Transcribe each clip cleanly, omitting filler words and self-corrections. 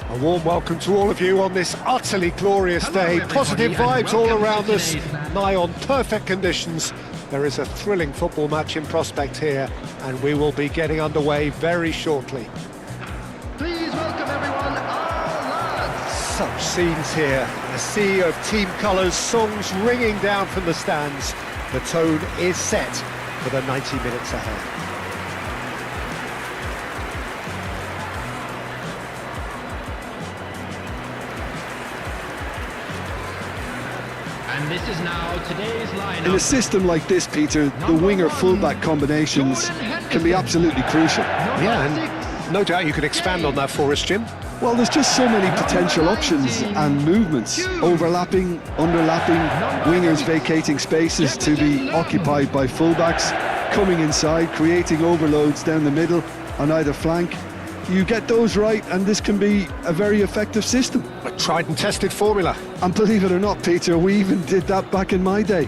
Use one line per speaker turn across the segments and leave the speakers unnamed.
A warm welcome to all of you on this utterly glorious day. Positive vibes all around us, nigh on perfect conditions. There is a thrilling football match in prospect here, and we will be getting underway very shortly.
Please welcome everyone, our lads!
Such scenes here, a sea of team colours, songs ringing down from the stands. The tone is set for the 90 minutes ahead.
And this is now today's lineup.
In a system like this, Peter, the winger-fullback combinations can be absolutely crucial.
Yeah, and no doubt you could expand on that for us, Jim.
Well, there's just so many potential options and movements, overlapping, underlapping, wingers vacating spaces to be occupied by fullbacks, coming inside, creating overloads down the middle on either flank. You get those right and this can be a very effective system.
A tried and tested formula.
And believe it or not, Peter, we even did that back in my day.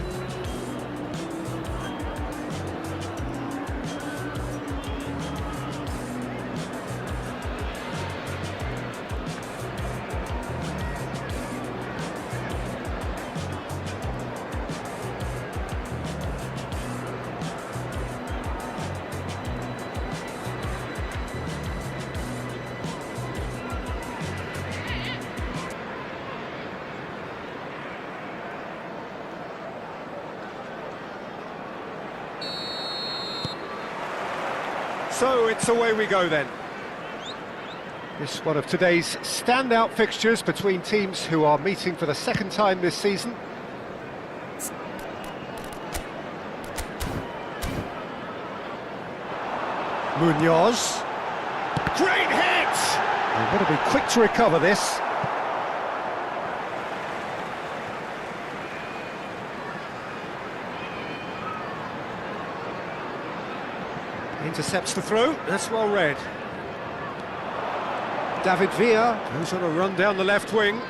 So it's away we go then. This is one of today's standout fixtures between teams who are meeting for the second time this season. Munoz. Great hit! They've got to be quick to recover this. Intercepts the throw, that's well read. David Villa goes on a run down the left wing.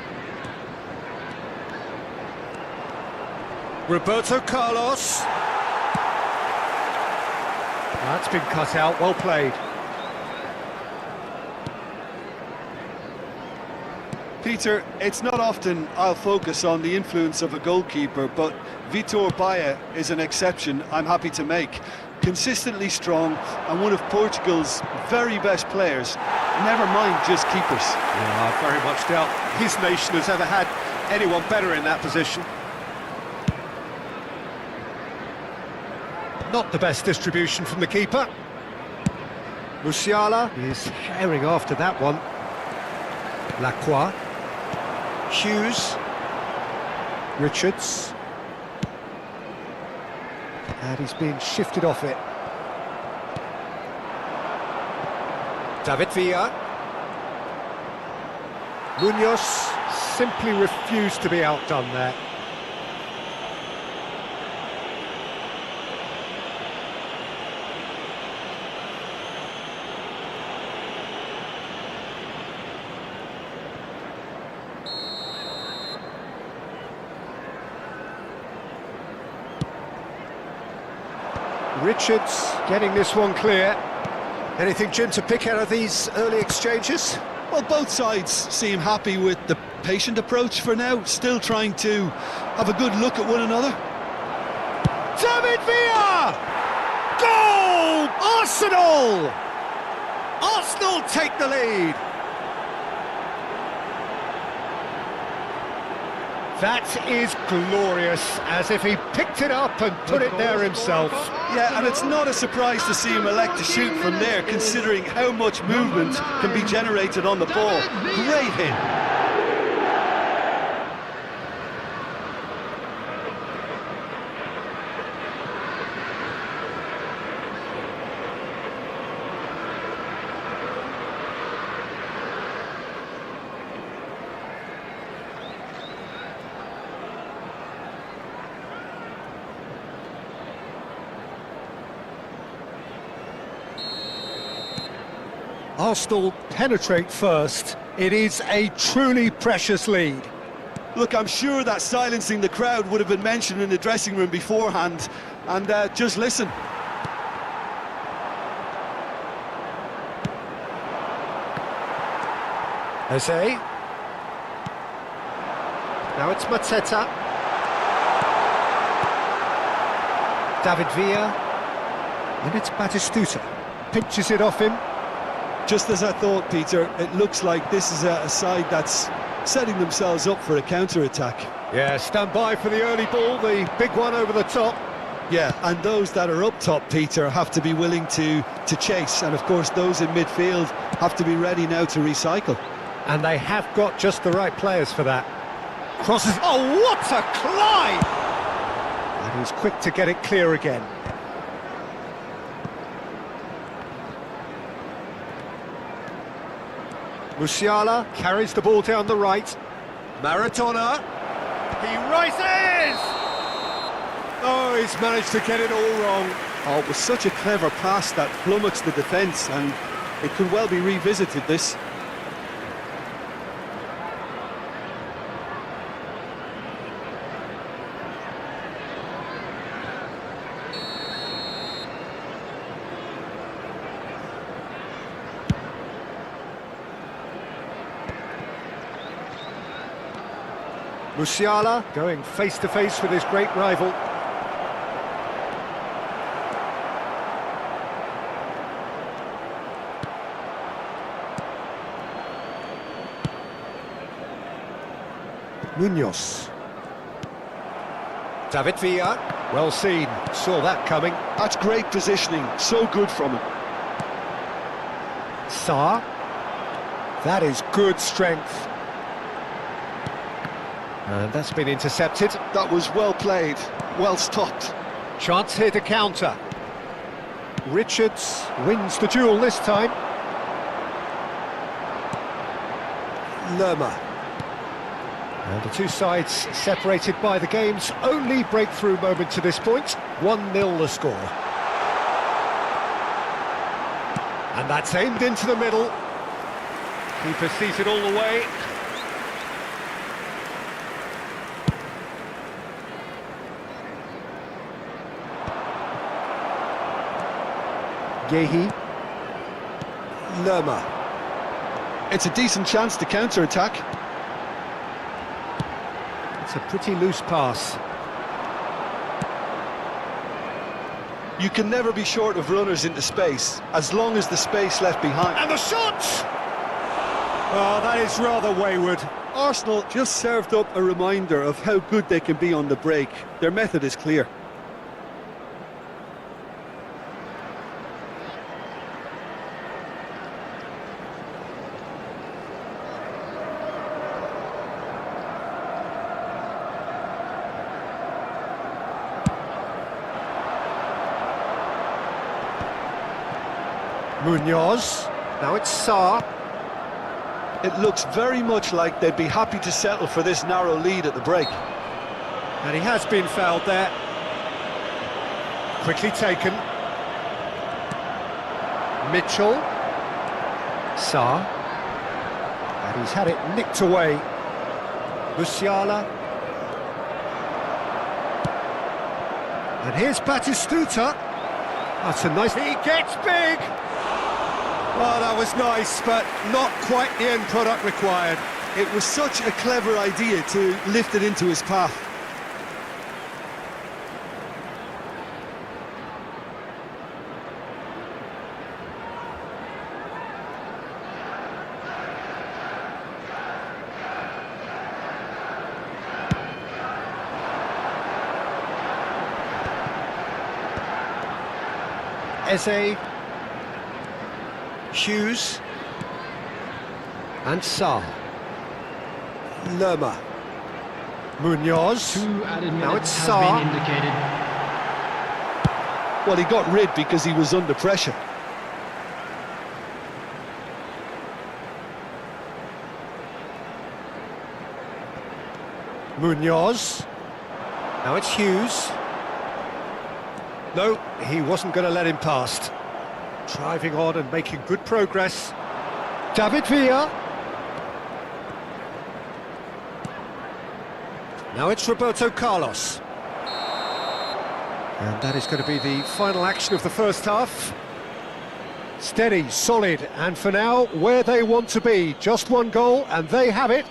Roberto Carlos. That's been cut out, well played.
Peter, it's not often I'll focus on the influence of a goalkeeper, but Vitor Baia is an exception I'm happy to make. Consistently strong and one of Portugal's very best players, never mind just keepers.
Yeah, I very much doubt his nation has ever had anyone better in that position. Not the best distribution from the keeper. Musiala is herring after that one. Lacroix. Hughes. Richards. And he's being shifted off it. David Villa. Munoz simply refused to be outdone there. Richards getting this one clear. Anything, Jim, to pick out of these early exchanges?
Well, both sides seem happy with the patient approach for now, still trying to have a good look at one another.
David Villa! Goal! Arsenal! Arsenal take the lead. That is glorious, as if he picked it up and put it there himself.
Yeah, and it's not a surprise to see him elect to shoot from there, considering how much movement can be generated on the ball. Great hit.
Arsenal penetrate first. It is a truly precious lead.
Look, I'm sure that silencing the crowd would have been mentioned in the dressing room beforehand. And just listen.
Eze. Now it's Mateta. David Villa. And it's Batistuta. Pinches it off him.
Just as I thought, Peter, it looks like this is a side that's setting themselves up for a counter-attack.
Yeah, stand by for the early ball, the big one over the top.
Yeah, and those that are up top, Peter, have to be willing to chase. And of course, those in midfield have to be ready now to recycle.
And they have got just the right players for that. Crosses. Oh, what a climb! And he's quick to get it clear again. Musiala carries the ball down the right. Maradona. He rises! Oh, he's managed to get it all wrong.
Oh, it was such a clever pass that flummoxed the defence, and it could well be revisited, this.
Musiala going face-to-face with his great rival. Munoz. David Villa, well seen, saw that coming.
That's great positioning, so good from him.
Sarr. That is good strength. And that's been intercepted.
That was well played, well stopped.
Chance here to counter. Richards wins the duel this time. Lerma. And the two sides separated by the game's only breakthrough moment to this point. 1-0 the score. And that's aimed into the middle. Keeper sees it all the way. Gehi. Lerma.
It's a decent chance to counter-attack.
It's a pretty loose pass.
You can never be short of runners into space, as long as the space left behind.
And the shot! Oh, that is rather wayward.
Arsenal just served up a reminder of how good they can be on the break. Their method is clear.
Munoz. Now it's Sarr.
It looks very much like they'd be happy to settle for this narrow lead at the break.
And he has been fouled there. Quickly taken. Mitchell. Sarr. And he's had it nicked away. Musiala. And here's Batistuta. That's a nice... He gets big! Oh, that was nice, but not quite the end product required.
It was such a clever idea to lift it into his path.
Eze. Hughes. And Sarr. Lerma. Munoz.
2 added
Now
minutes
it's
has
Sarr.
been indicated.
Well, he got rid because he was under pressure.
Munoz. Now it's Hughes. No, he wasn't going to let him past. Driving on and making good progress. David Villa. Now it's Roberto Carlos. And that is going to be the final action of the first half. Steady, solid, and for now, where they want to be. Just one goal, and they have it.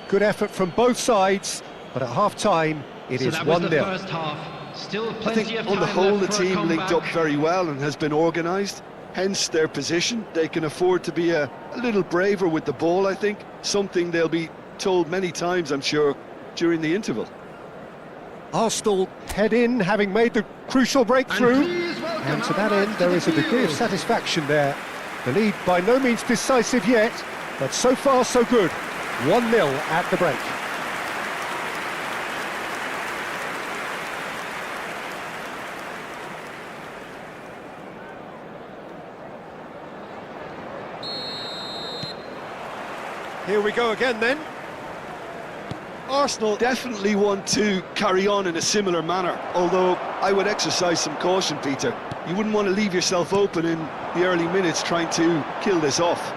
Good effort from both sides, but at half-time, it is 1-0.
That was the first half. Still
I
plenty
think
of
on the
time
whole
left
the
for a
team linked up
comeback.
very well and has been organised, hence their position. They can afford to be a little braver with the ball, I think, something they'll be told many times, I'm sure, during the interval.
Arsenal head in, having made the crucial breakthrough. And to that end, there is a degree of satisfaction there. The lead by no means decisive yet, but so far so good. 1-0 at the break. Here we go again then.
Arsenal definitely want to carry on in a similar manner, although I would exercise some caution, Peter. You wouldn't want to leave yourself open in the early minutes trying to kill this off.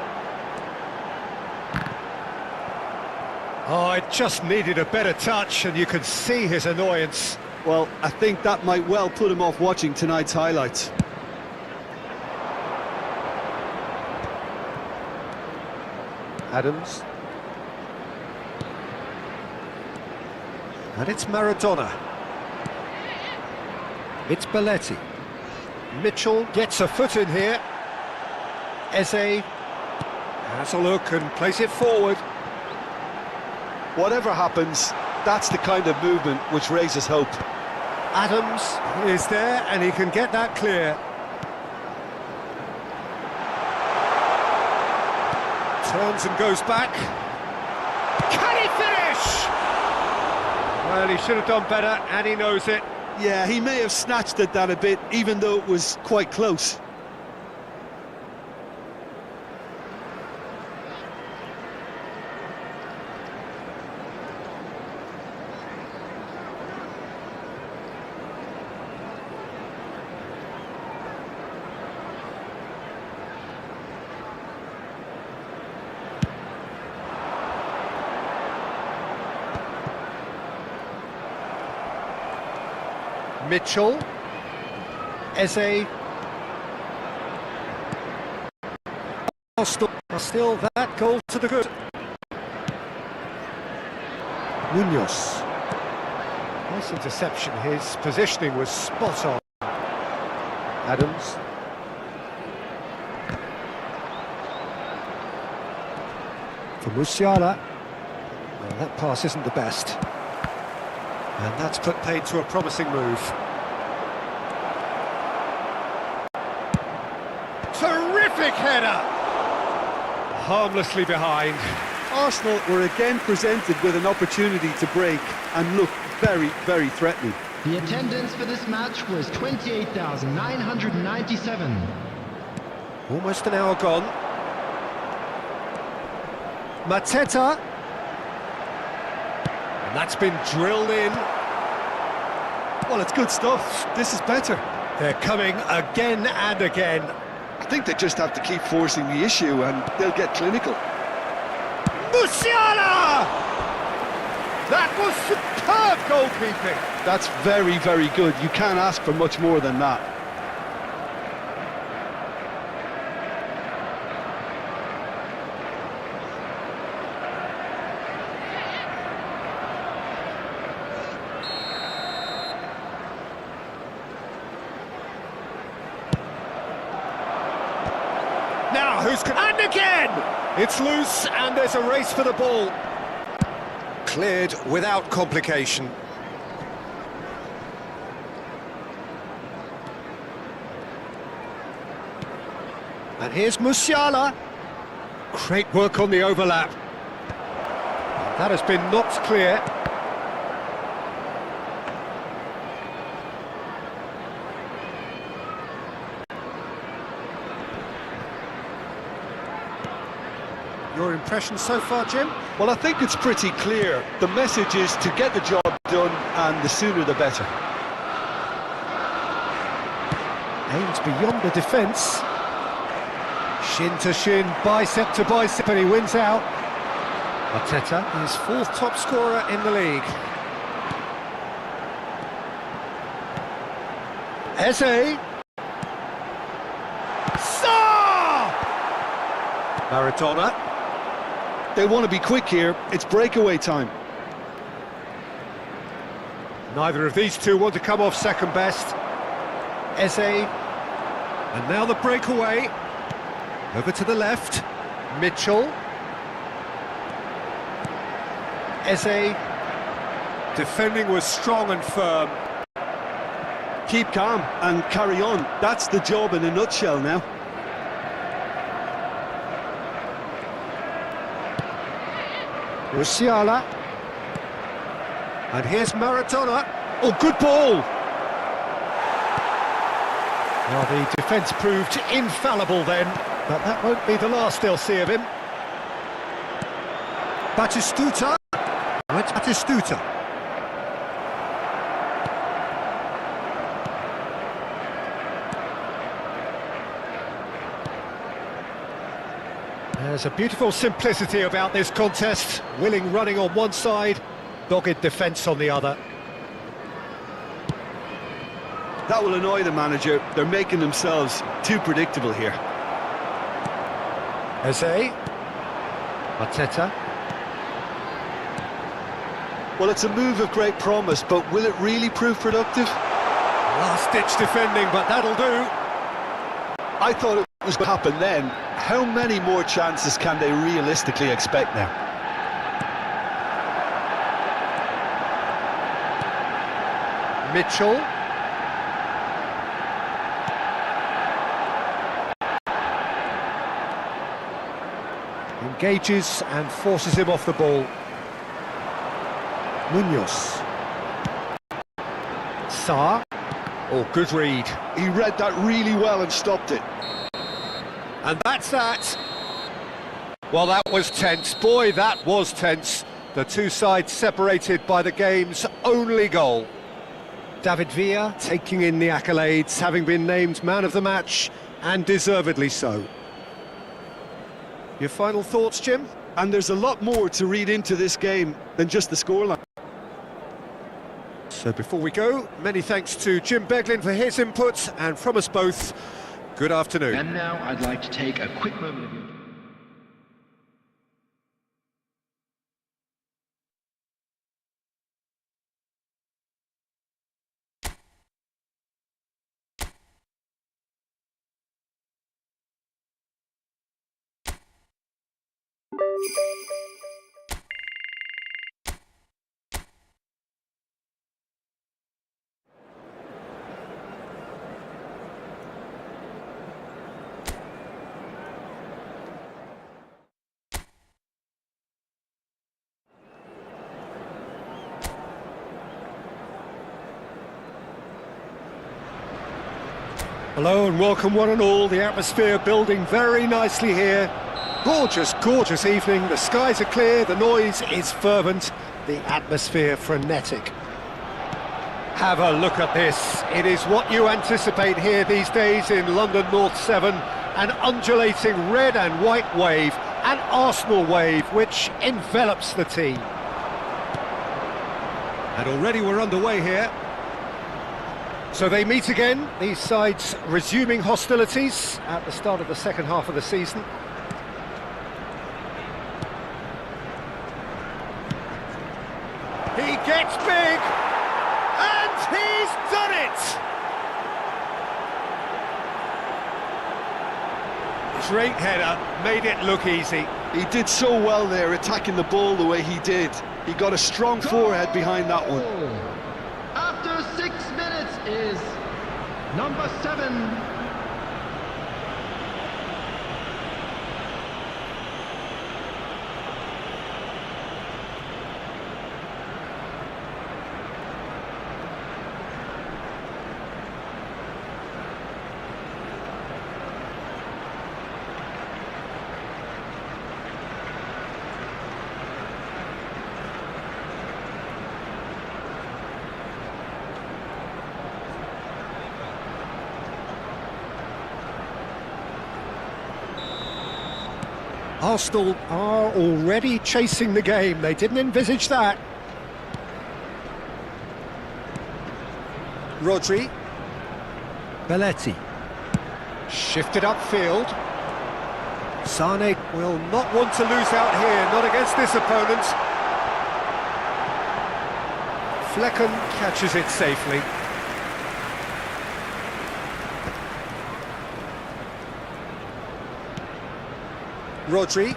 Oh, it just needed a better touch, and you could see his annoyance.
Well, I think that might well put him off watching tonight's highlights.
Adams. And it's Maradona. It's Belletti. Mitchell gets a foot in here. Eze has a look and plays it forward.
Whatever happens, that's the kind of movement which raises hope.
Adams is there and he can get that clear. Turns and goes back. Can he finish? Well, he should have done better, and he knows it.
Yeah, he may have snatched at that a bit, even though it was quite close.
Mitchell, Eze, still that goal to the good. Munoz, nice interception, his positioning was spot on. Adams. For Musiala, well, that pass isn't the best. And that's put paid to a promising move. Terrific header! Harmlessly behind.
Arsenal were again presented with an opportunity to break and look very, very threatening.
The attendance for this match was 28,997.
Almost an hour gone. Mateta. And that's been drilled in.
Well, it's good stuff. This is better.
They're coming again and again.
I think they just have to keep forcing the issue and they'll get clinical.
Musiala! That was superb goalkeeping.
That's very, very good. You can't ask for much more than that.
Now, and again! It's loose, and there's a race for the ball. Cleared without complication. And here's Musiala. Great work on the overlap. That has been knocked clear. Your impression so far, Jim?
Well, I think it's pretty clear. The message is to get the job done, and the sooner the better.
Aims beyond the defence. Shin to shin, bicep to bicep, and he wins out. Arteta is fourth top scorer in the league. Eze. Son! Maradona.
They want to be quick here. It's breakaway time.
Neither of these two want to come off second best. Eze. And now the breakaway. Over to the left. Mitchell. Eze. Defending was strong and firm.
Keep calm and carry on. That's the job in a nutshell now.
Musiala. And here's Maradona. Oh, good ball! Well, the defence proved infallible then, but that won't be the last they'll see of him. Batistuta. Right, Batistuta. There's a beautiful simplicity about this contest. Willing running on one side, dogged defence on the other.
That will annoy the manager. They're making themselves too predictable here.
Eze. Arteta.
Well, it's a move of great promise, but will it really prove productive?
Last-ditch defending, but that'll do.
I thought it was going to happen then. How many more chances can they realistically expect now?
Mitchell. Engages and forces him off the ball. Munoz. Sarr. Oh, good read.
He read that really well and stopped it.
And that's that. Well, that was tense. Boy, that was tense. The two sides separated by the game's only goal. David Villa taking in the accolades, having been named man of the match, and deservedly so. Your final thoughts, Jim?
And there's a lot more to read into this game than just the scoreline.
So before we go, many thanks to Jim Beglin for his input, and from us both, good afternoon.
And now I'd like to take a quick moment of your...
Hello and welcome one and all. The atmosphere building very nicely here. Gorgeous, gorgeous evening. The skies are clear, the noise is fervent, the atmosphere frenetic. Have a look at this. It is what you anticipate here these days in London North 7. An undulating red and white wave, an Arsenal wave which envelops the team. And already we're underway here. So they meet again, these sides resuming hostilities at the start of the second half of the season. He gets big, and he's done it! Great header, made it look easy.
He did so well there, attacking the ball the way he did. He got a strong forehead behind that one.
After 6 minutes is number 7.
Arsenal are already chasing the game. They didn't envisage that. Rodri. Belletti. Shifted upfield. Sane will not want to lose out here, not against this opponent. Flecken catches it safely. Rodri.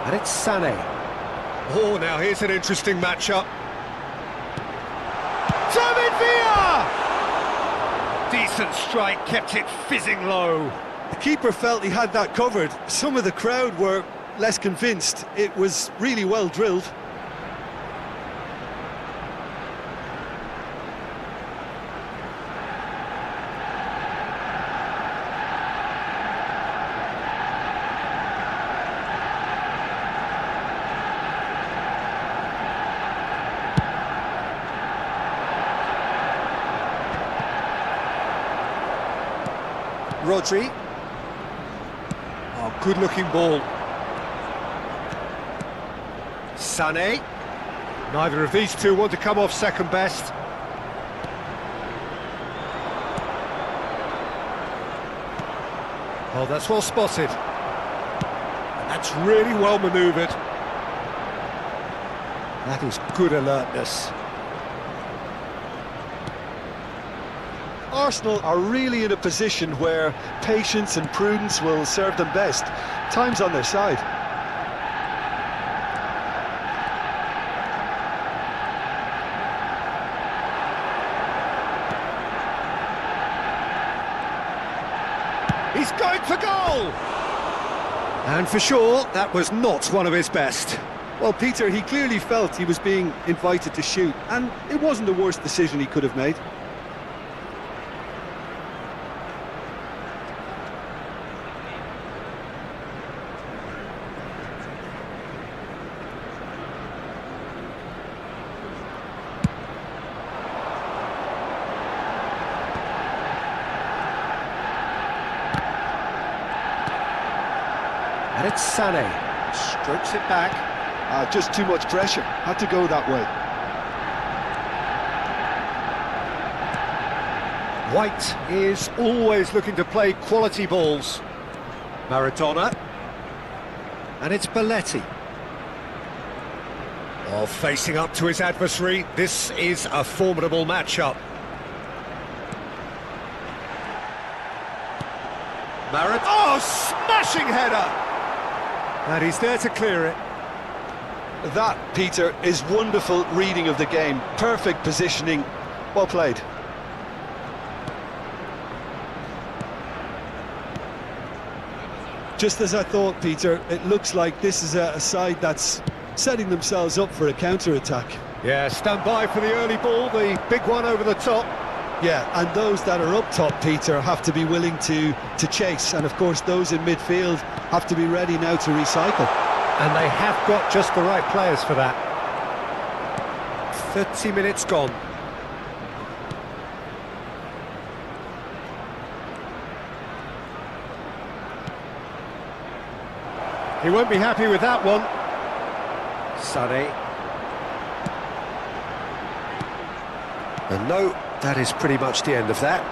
And it's Sane. Oh, now here's an interesting matchup. David Villa! Decent strike, kept it fizzing low.
The keeper felt he had that covered. Some of the crowd were less convinced. It was really well drilled.
Rodri. Oh, good-looking ball. Sané. Neither of these two want to come off second best. Oh, that's well spotted. And that's really well manoeuvred. That is good alertness.
Arsenal are really in a position where patience and prudence will serve them best. Time's on their side.
He's going for goal! And for sure, that was not one of his best.
Well, Peter, he clearly felt he was being invited to shoot, and it wasn't the worst decision he could have made.
And it's Sané. Strokes it back.
Just too much pressure. Had to go that way.
White is always looking to play quality balls. Maradona. And it's Belletti. Oh, facing up to his adversary. This is a formidable matchup. Oh, smashing header! And he's there to clear it.
That, Peter, is wonderful reading of the game. Perfect positioning. Well played. Just as I thought, Peter, it looks like this is a side that's setting themselves up for a counter-attack.
Yeah, stand by for the early ball, the big one over the top.
Yeah, and those that are up top, Peter, have to be willing to chase. And, of course, those in midfield have to be ready now to recycle.
And they have got just the right players for that. 30 minutes gone. He won't be happy with that one. Sané. And no, that is pretty much the end of that.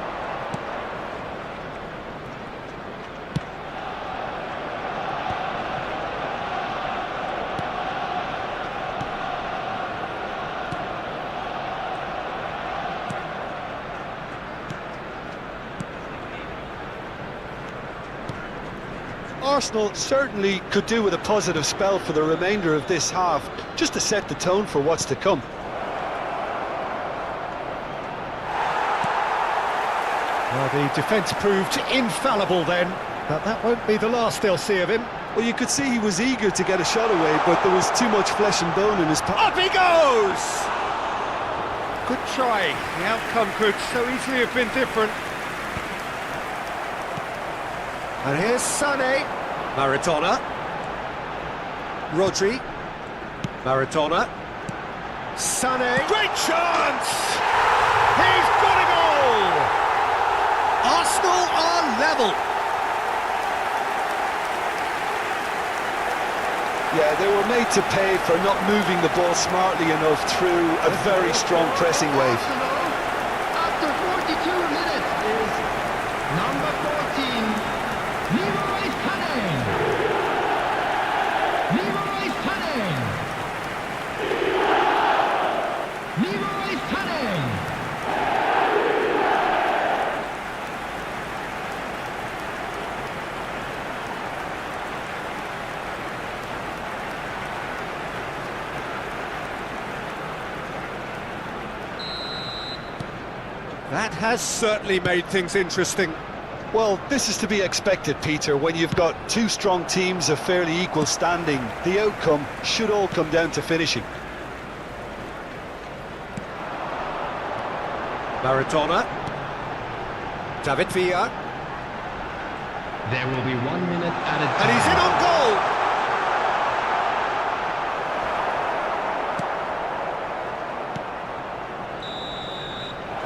Arsenal certainly could do with a positive spell for the remainder of this half, just to set the tone for what's to come.
Well, the defence proved infallible then, but that won't be the last they'll see of him.
Well, you could see he was eager to get a shot away, but there was too much flesh and bone in his path.
Up he goes! Good try. The outcome could so easily have been different. And here's Sané. Maradona. Rodri. Maradona. Sané. Great chance! He's got a goal! Arsenal are level.
Yeah, they were made to pay for not moving the ball smartly enough through a very strong pressing wave.
After 42 minutes is number 14, Leroy
That has certainly made things interesting.
Well, this is to be expected, Peter. When you've got two strong teams of fairly equal standing, the outcome should all come down to finishing.
Maradona. David Villa.
There will be 1 minute added time.
And he's in on goal!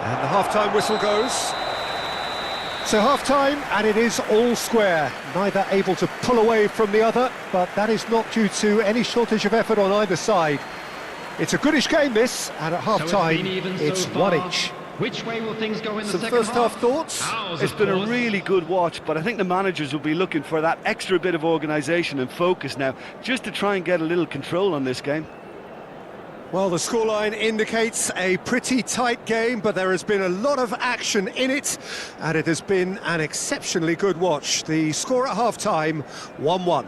And the half-time whistle goes. So half-time, and it is all square. Neither able to pull away from the other, but that is not due to any shortage of effort on either side. It's a goodish game, this, and at half-time, it's one each.
Which way will things go in the
Some
second
first half thoughts?
It's been a really good watch, but I think the managers will be looking for that extra bit of organisation and focus now, just to try and get a little control on this game.
Well, the scoreline indicates a pretty tight game, but there has been a lot of action in it, and it has been an exceptionally good watch. The score at half-time, 1-1.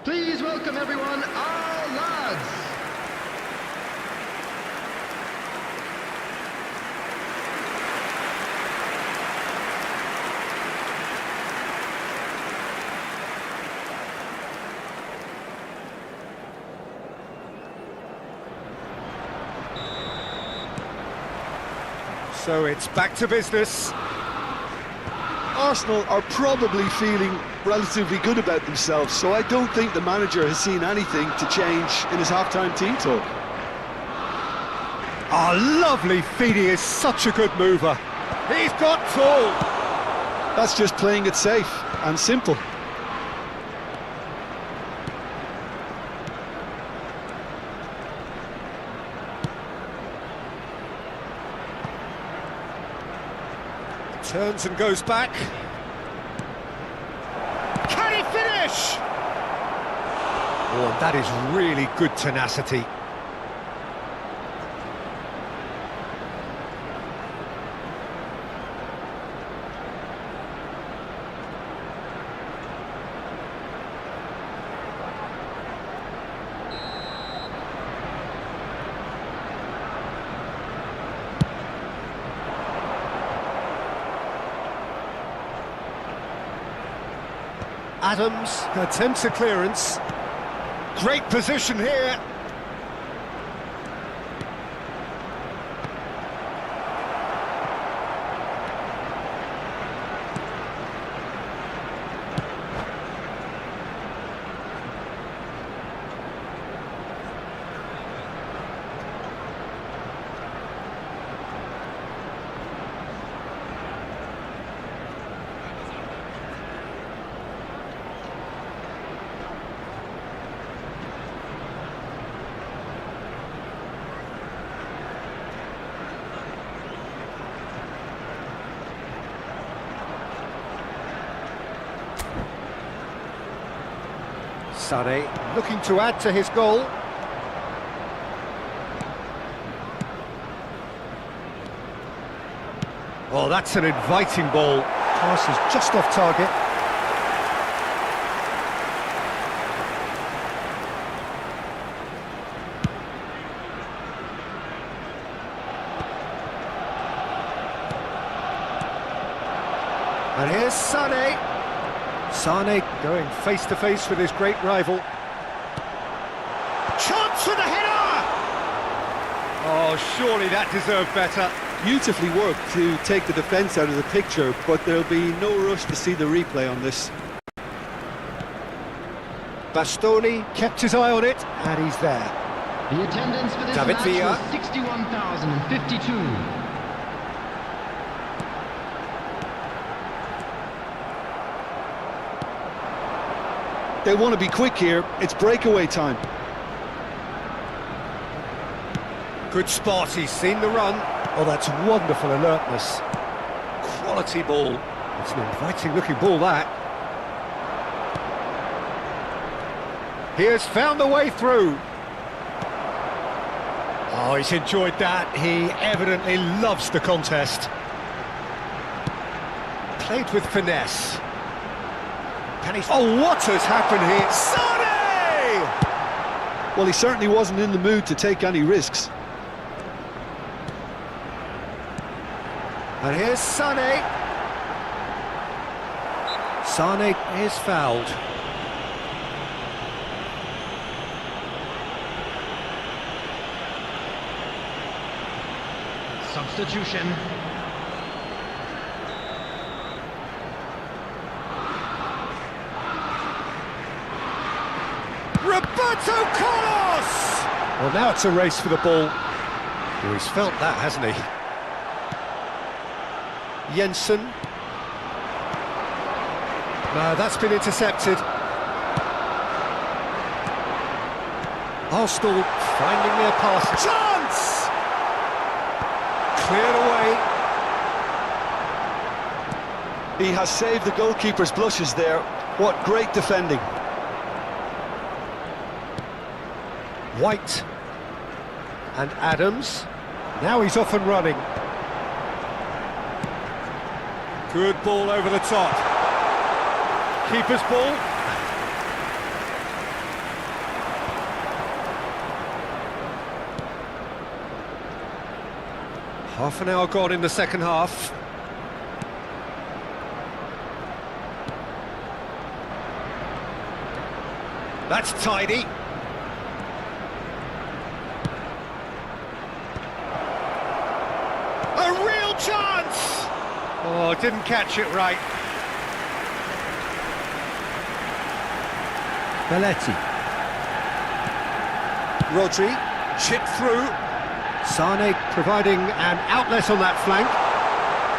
Please welcome everyone, our lads.
So it's back to business.
Arsenal are probably feeling relatively good about themselves, so I don't think the manager has seen anything to change in his half-time team talk.
Oh, lovely feed, he is such a good mover. He's got full.
That's just playing it safe and simple.
Turns and goes back. Can he finish? Oh, that is really good tenacity. Adams attempts a clearance. Great position here. Sané looking to add to his goal. Oh, that's an inviting ball. Pass is just off target. And here's Sané. Sané going face-to-face with his great rival. Chance for the header! Oh, surely that deserved better.
Beautifully worked to take the defence out of the picture, but there'll be no rush to see the replay on this.
Bastoni kept his eye on it, and he's there.
The attendance for this
David
match
Villa.
was 61,052.
They want to be quick here, it's breakaway time.
Good spot, he's seen the run. Oh, that's wonderful alertness. Quality ball. It's an inviting looking ball, that. He has found the way through. Oh, he's enjoyed that. He evidently loves the contest. Played with finesse. Can he... Oh, what has happened here? Sane!
Well, he certainly wasn't in the mood to take any risks.
And here's Sané. Sané is fouled.
Substitution.
Roberto Carlos! Well, now it's a race for the ball. Oh, he's felt that, hasn't he? Jensen. No, that's been intercepted. Arsenal finding their pass. Chance! Cleared away.
He has saved the goalkeeper's blushes there. What great defending.
White. And Adams. Now he's off and running. Good ball over the top. Keeper's ball. Half an hour gone in the second half. That's tidy. A real chance! Oh, didn't catch it right. Belletti. Rodri, chip through. Sané providing an outlet on that flank.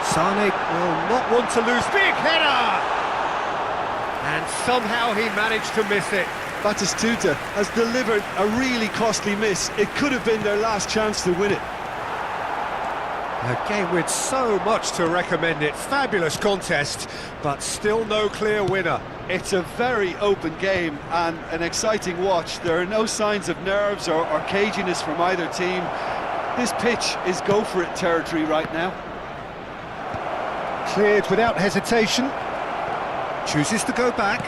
Sané will not want to lose. Big header! And somehow he managed to miss it.
Batistuta has delivered a really costly miss. It could have been their last chance to win it.
A game with so much to recommend it. Fabulous contest, but still no clear winner.
It's a very open game and an exciting watch. There are no signs of nerves or caginess from either team. This pitch is go-for-it territory right now.
Cleared without hesitation. Chooses to go back.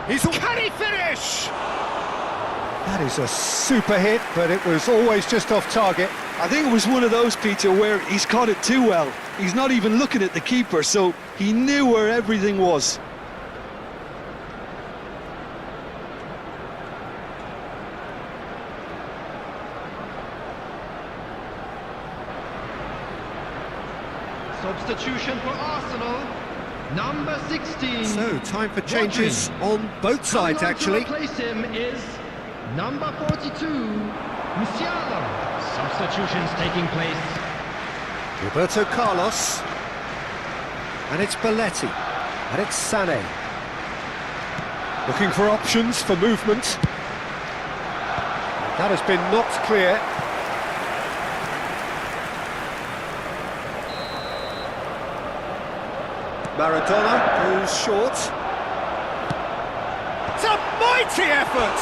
Can he finish? That is a super hit, but it was always just off target.
I think it was one of those, Peter, where he's caught it too well. He's not even looking at the keeper, so he knew where everything was.
Substitution for Arsenal. Number 16.
So, time for changes on both sides, actually.
To replace him is number 42, Musiala. Substitutions taking place.
Roberto Carlos. And it's Belletti. And it's Sané. Looking for options for movement. That has been knocked clear. Maradona goes short. It's a mighty effort!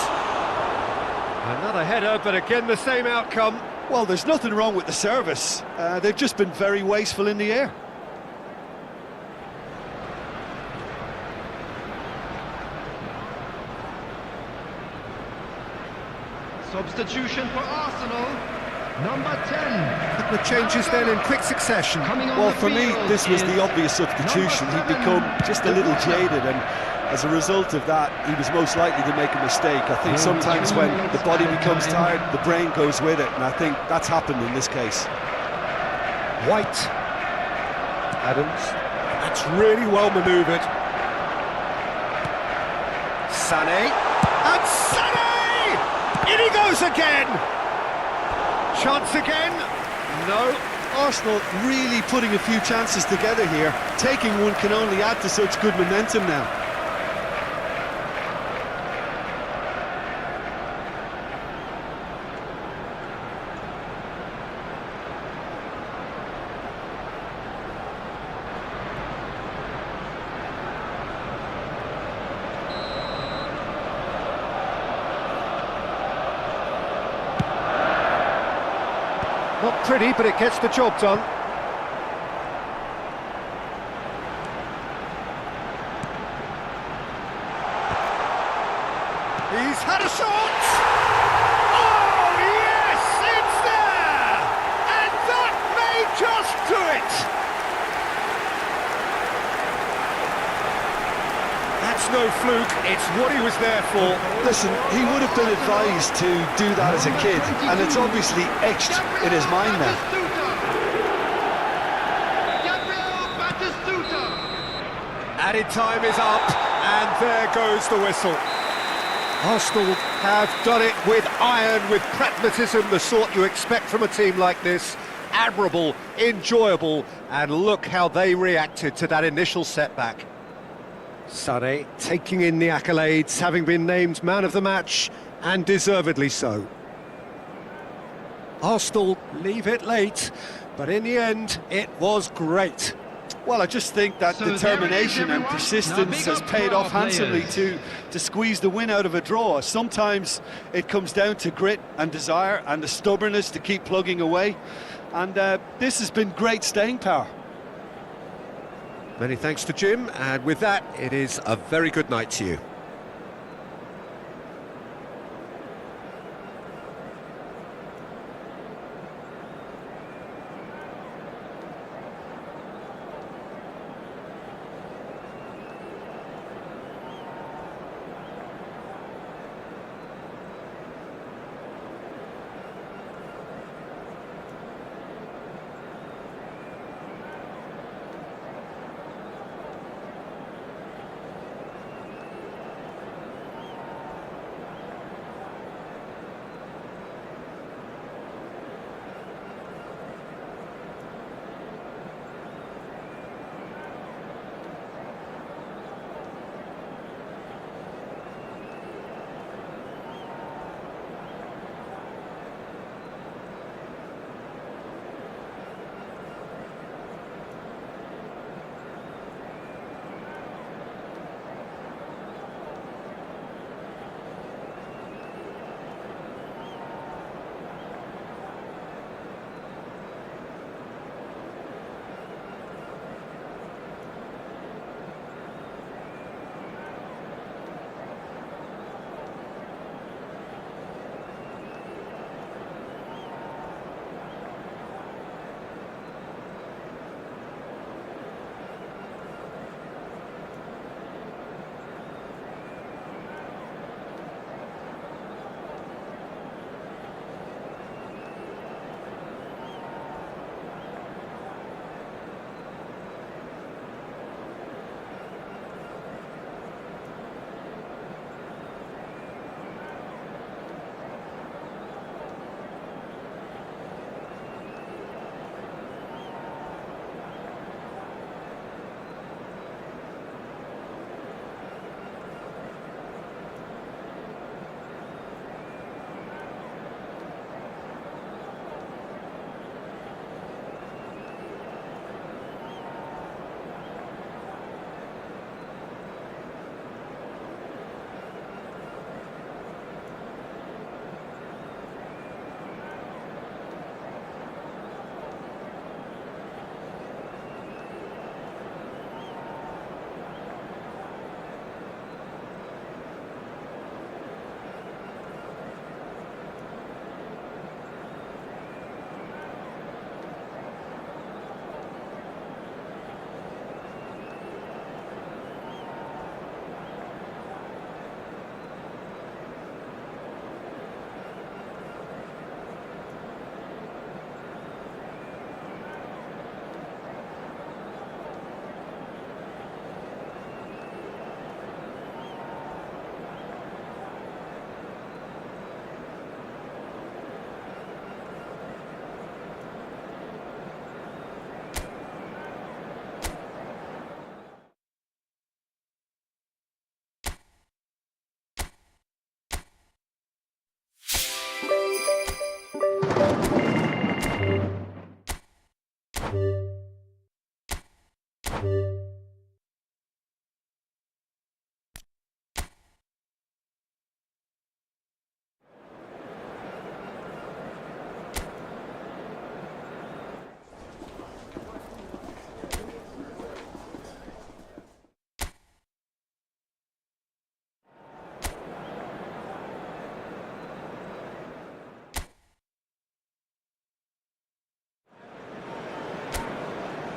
Another header, but again the same outcome.
Well, there's nothing wrong with the service. They've just been very wasteful in the air.
Substitution for Arsenal. Number 10.
Couple of changes then in quick succession.
Well, for me, this was the obvious substitution. He'd become just a little jaded, and as a result of that, he was most likely to make a mistake. I think sometimes when the body becomes tired, the brain goes with it, and I think that's happened in this case.
White. Adams. That's really well manoeuvred. Sané. And Sané! In he goes again! Chance again? No.
Arsenal really putting a few chances together here. Taking one can only add to such good momentum now.
Not pretty, but it gets the job done. He's had a shot! Oh, yes, it's there! And that may just do it! That's no fluke, it's what he was there for.
Listen, he would have been advised to do that as a kid, and it's obviously etched in his mind now.
Added time is up, and there goes the whistle. Arsenal have done it with iron, with pragmatism, the sort you expect from a team like this. Admirable, enjoyable, and look how they reacted to that initial setback. Sané taking in the accolades, having been named man of the match, and deservedly so. Arsenal leave it late, but in the end, it was great.
Well, I just think that
So there it is,
determination and
everyone. Now
persistence
big
has
up
paid
for
off
our
handsomely
players.
to squeeze the win out of a draw. Sometimes it comes down to grit and desire and the stubbornness to keep plugging away. And this has been great staying power.
Many thanks to Jim, and with that, it is a very good night to you.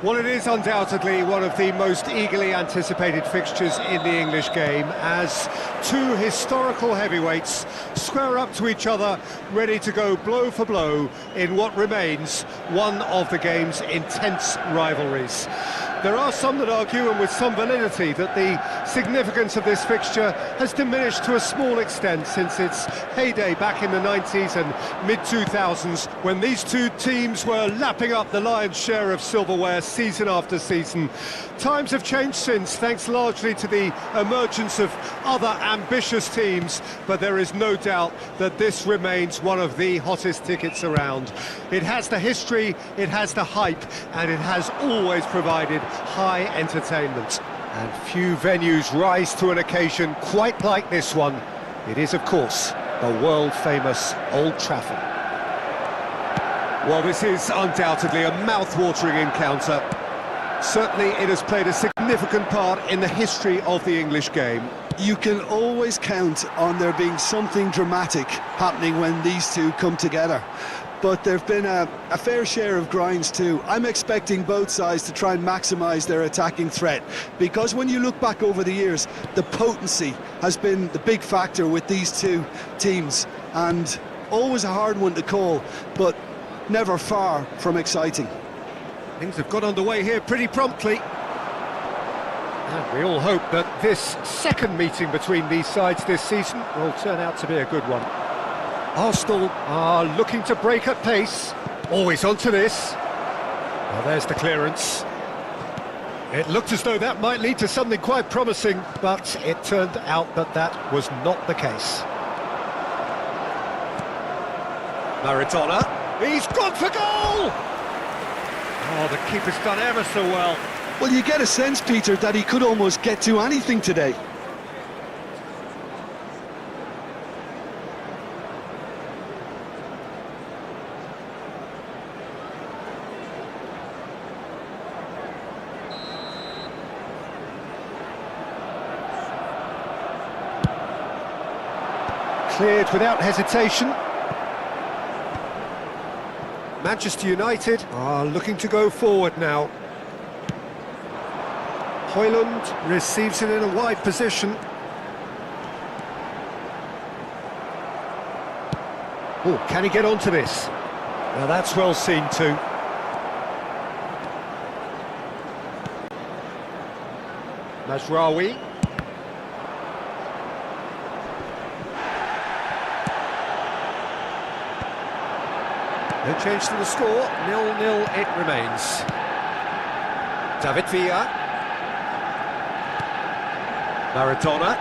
Well, it is undoubtedly one of the most eagerly anticipated fixtures in the English game, as two historical heavyweights square up to each other, ready to go blow for blow in what remains one of the game's intense rivalries. There are some that argue, and with some validity, that the significance of this fixture has diminished to a small extent since its heyday back in the 90s and mid-2000s, when these two teams were lapping up the lion's share of silverware season after season. Times have changed since, thanks largely to the emergence of other ambitious teams, but there is no doubt that this remains one of the hottest tickets around. It has the history, it has the hype, and it has always provided high entertainment. And few venues rise to an occasion quite like this one. It is, of course, the world-famous Old Trafford. Well, this is undoubtedly a mouth-watering encounter. Certainly it has played a significant part in the history of the English game.
You can always count on there being something dramatic happening when these two come together. But there have been a fair share of grinds too. I'm expecting both sides to try and maximise their attacking threat, because when you look back over the years, the potency has been the big factor with these two teams, and always a hard one to call, but never far from exciting.
Things have got underway here pretty promptly. And we all hope that this second meeting between these sides this season will turn out to be a good one. Arsenal are looking to break at pace. Always onto this. Well, there's the clearance. It looked as though that might lead to something quite promising, but it turned out that that was not the case. Maradona. He's gone for goal! Oh, the keeper's done ever so well.
Well, you get a sense, Peter, that he could almost get to anything today.
Cleared without hesitation. Manchester United are looking to go forward now. Højlund receives it in a wide position. Oh, can he get onto this? Now that's well seen too. Mazraoui. No change to the score, 0-0 it remains. David Villa. Maradona.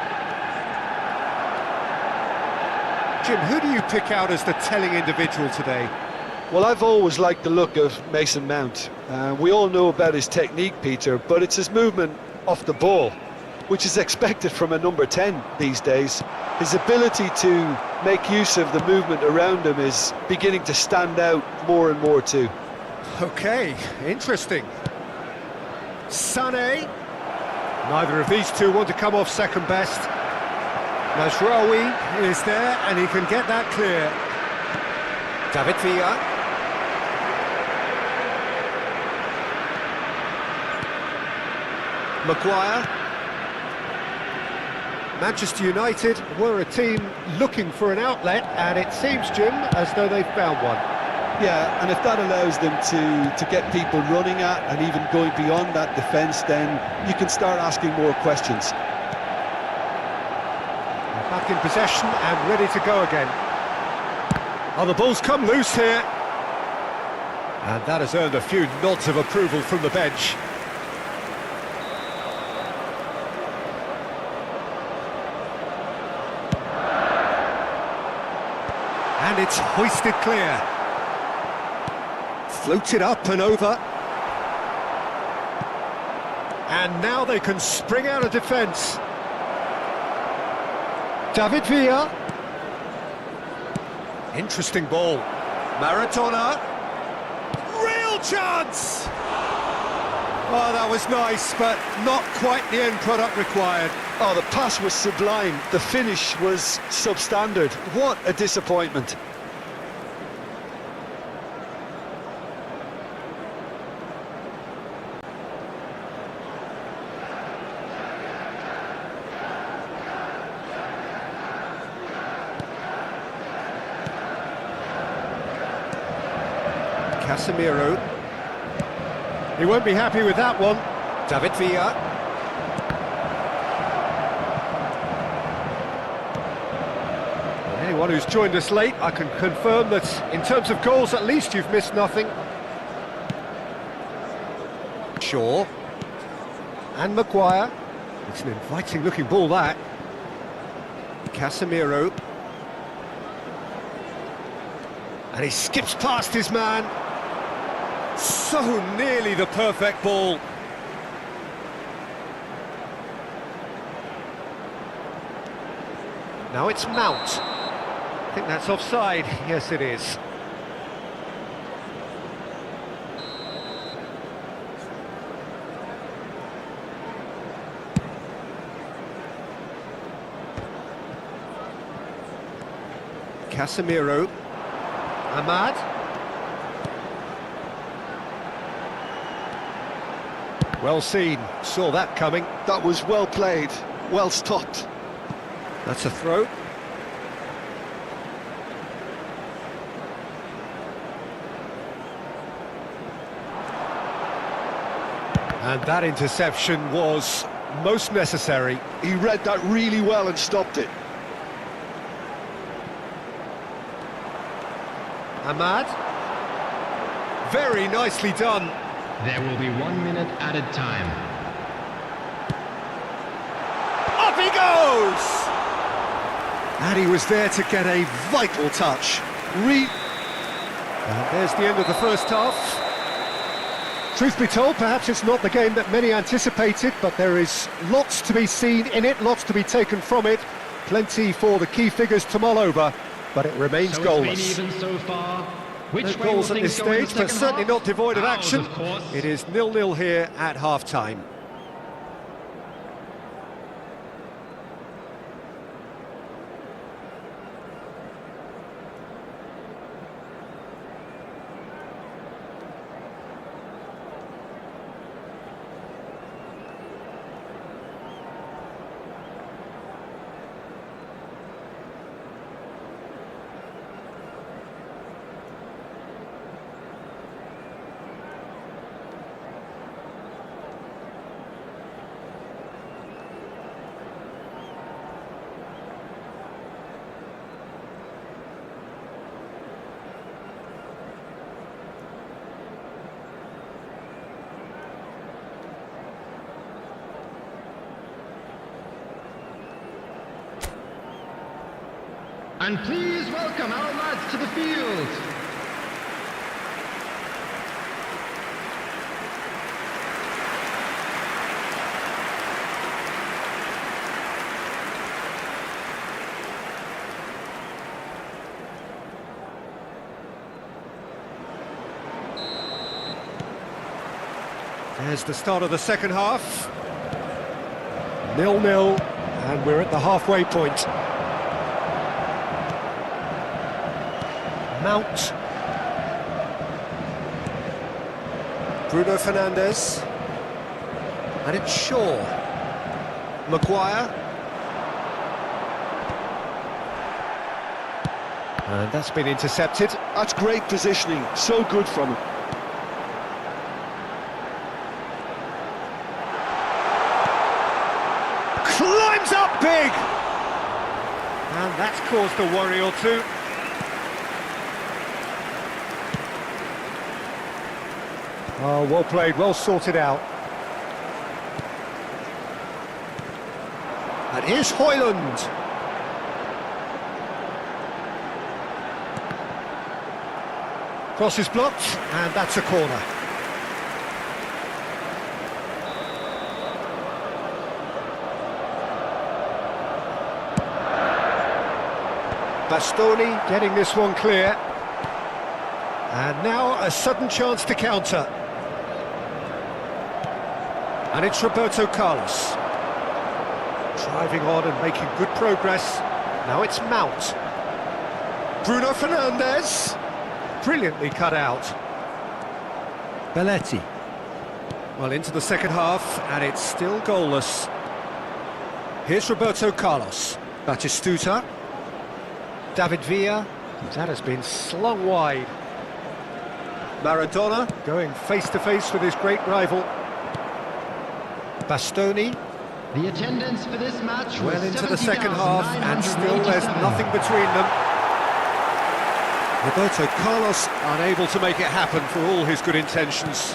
Jim, who do you pick out as the telling individual today?
Well, I've always liked the look of Mason Mount. We all know about his technique, Peter, but it's his movement off the ball, which is expected from a number 10 these days. His ability to make use of the movement around him is beginning to stand out more and more too.
Okay, interesting. Sané. Neither of these two want to come off second best. Mazraoui is there and he can get that clear. David Villa. Maguire. Manchester United were a team looking for an outlet, and it seems, Jim, as though they've found one.
Yeah, and if that allows them to get people running at and even going beyond that defence, then you can start asking more questions.
Back in possession and ready to go again. Oh, the ball's come loose here. And that has earned a few nods of approval from the bench. And it's hoisted clear. Floated up and over. And now they can spring out of defence. David Villa. Interesting ball. Maradona. Real chance! Oh, that was nice, but not quite the end product required.
Oh, the pass was sublime. The finish was substandard. What a disappointment.
Casemiro. He won't be happy with that one. David Villa. Anyone who's joined us late, I can confirm that in terms of goals, at least you've missed nothing. Shaw. And Maguire. It's an inviting-looking ball, that. Casemiro. And he skips past his man. So nearly the perfect ball. Now it's Mount. I think that's offside. Yes, it is. Casemiro. Ahmad. Well seen, saw that coming.
That was well played, well stopped.
That's a throw. And that interception was most necessary.
He read that really well and stopped it.
Ahmad. Very nicely done.
There will be 1 minute added time.
Up he goes! And he was there to get a vital touch. And there's the end of the first half. Truth be told, perhaps it's not the game that many anticipated, but there is lots to be seen in it, lots to be taken from it. Plenty for the key figures to mull over, but it remains goalless.
It's been even so far. Which
No
way
goals
will
at this
things go in the
stage, but
second
certainly
half?
not devoid of
Ours,
action.
of course.
It is 0-0 here at half-time.
And please welcome our lads to the field.
There's the start of the second half. 0-0, and we're at the halfway point. Mount. Bruno Fernandes. And it's Shaw. Maguire. And that's been intercepted.
That's great positioning, so good from him.
Climbs up big! And that's caused a worry or two. Oh, well played, well sorted out. And here's Højlund. Cross is blocked, and that's a corner. Bastoni getting this one clear. And now a sudden chance to counter. And it's Roberto Carlos. Driving on and making good progress. Now it's Mount. Bruno Fernandes. Brilliantly cut out. Belletti. Well, into the second half, and it's still goalless. Here's Roberto Carlos. Batistuta. David Villa. That has been slung wide. Maradona going face-to-face with his great rival. Bastoni.
The attendance for this match was
Well into the second half, and still there's
70,987.
nothing between them. Roberto Carlos unable to make it happen for all his good intentions.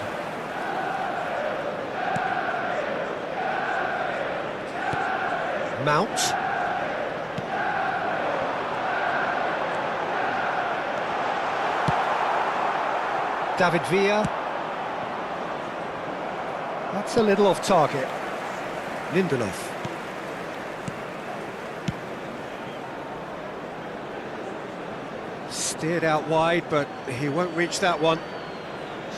Mount. David Villa. That's a little off target. Lindelof. Steered out wide, but he won't reach that one.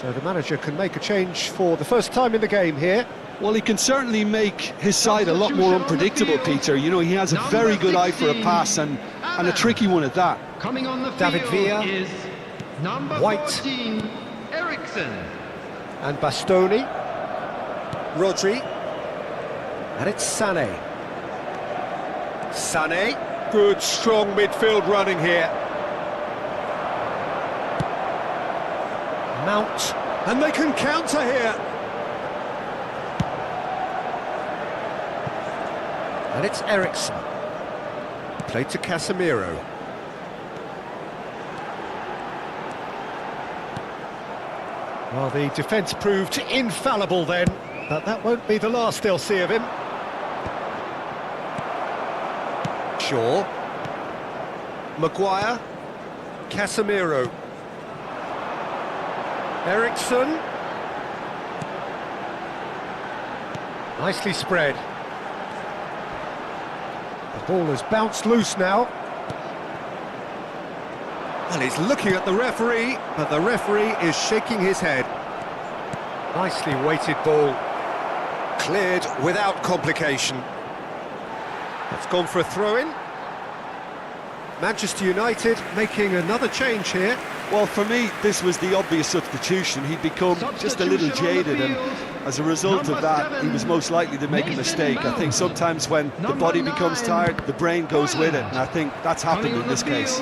So the manager can make a change for the first time in the game here.
Well, he can certainly make his side a lot more unpredictable, Peter. You know, he has a very good eye for a pass, and a tricky one at that.
Coming on the
David
field
Villa.
is number
White.
14, Eriksson.
And Bastoni. Rodri. And it's Sané. Sané. Good, strong midfield running here. Mount. And they can counter here. And it's Eriksson. Played to Casemiro. Well, the defence proved infallible then, but that won't be the last they'll see of him. Shaw. Maguire. Casemiro. Eriksson. Nicely spread. The ball has bounced loose now. Well, he's looking at the referee, but the referee is shaking his head. Nicely weighted ball. Cleared without complication. It's gone for a throw-in. Manchester United making another change here.
Well, for me, this was the obvious substitution. He'd become just a little jaded, and as a result of that, he was most likely to make a mistake. I think sometimes when the body becomes tired, the brain goes with it, and I think that's happened in this case.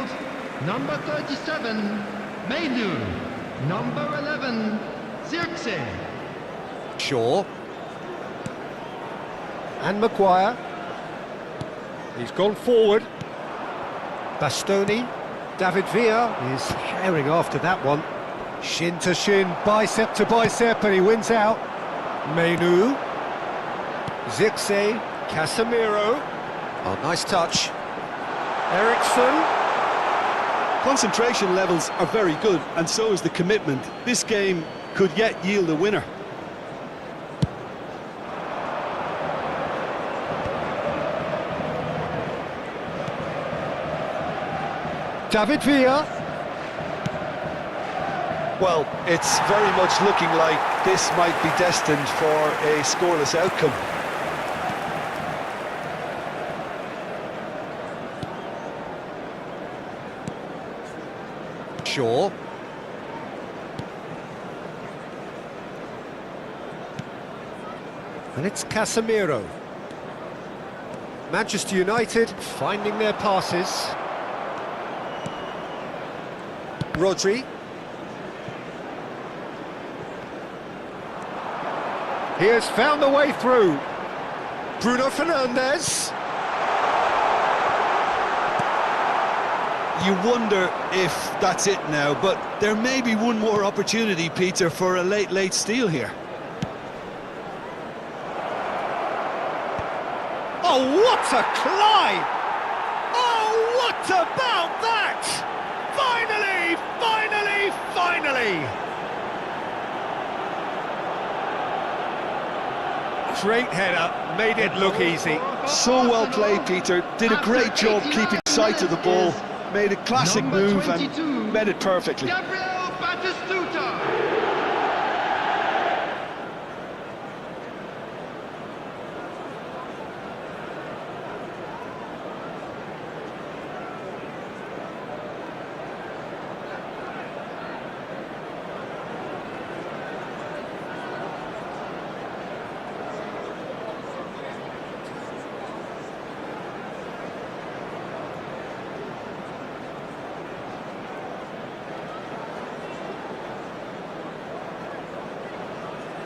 Number 37, Mainu. Number 11, Zirkzee.
Shaw. And Maguire. He's gone forward. Bastoni. David Villa is herring after that one. Shin to shin, bicep to bicep, and he wins out. Mainu. Zirkzee. Casemiro. Oh, nice touch. Eriksson.
Concentration levels are very good, and so is the commitment. This game could yet yield a winner.
David Villa.
Well, it's very much looking like this might be destined for a scoreless outcome.
Shaw. And it's Casemiro. Manchester United finding their passes. Rodri. He has found the way through. Bruno Fernandes.
You wonder if that's it now, but there may be one more opportunity, Peter, for a late steal here.
Oh, what a climb! Oh, what about that? Finally, finally, finally! Great header, made it look easy.
So well played, Peter. Did a great job keeping sight of the ball. Made a classic move and met it perfectly.
Gabriel Batistuta.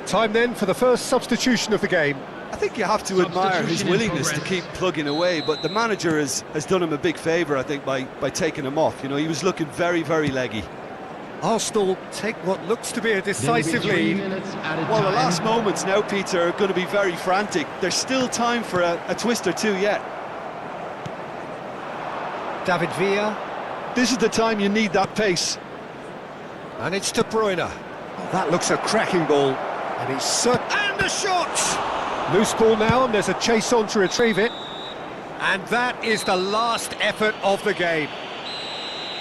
Time then for the first substitution of the game.
I think you have to admire his
Substitution in
willingness to
progress.
keep plugging away, but the manager has done him a big favour, I think, by taking him off. You know, he was looking very, very leggy.
Arsenal take what looks to be a decisive lead.
Well, the last moments now, Peter, are going to be very frantic. There's still time for a twist or two yet.
David Villa,
This is the time you need that pace.
and it's De Bruyne. Oh, that looks a cracking ball, and he's and a shot! Loose ball now, and there's a chase on to retrieve it. And that is the last effort of the game.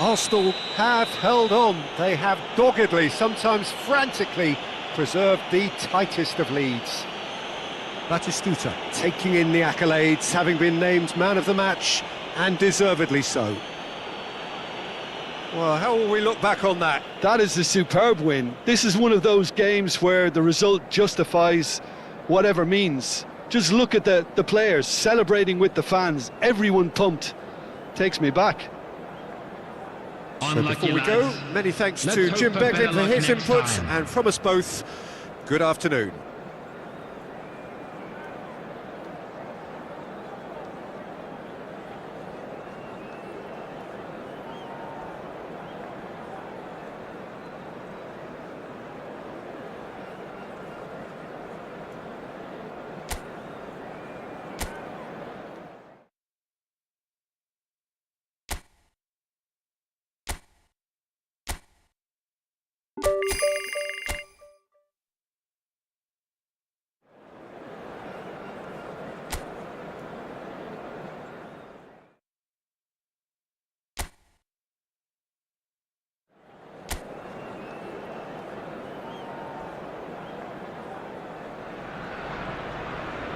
Arsenal have held on. They have doggedly, sometimes frantically, preserved the tightest of leads. Batistuta taking in the accolades, having been named man of the match, and deservedly so. Well, how will we look back on that?
That is a superb win. This is one of those games where the result justifies whatever means. Just look at the players celebrating with the fans. Everyone pumped. Takes me back.
So before we go, many thanks to Jim Beglin for his input, and from us both, good afternoon.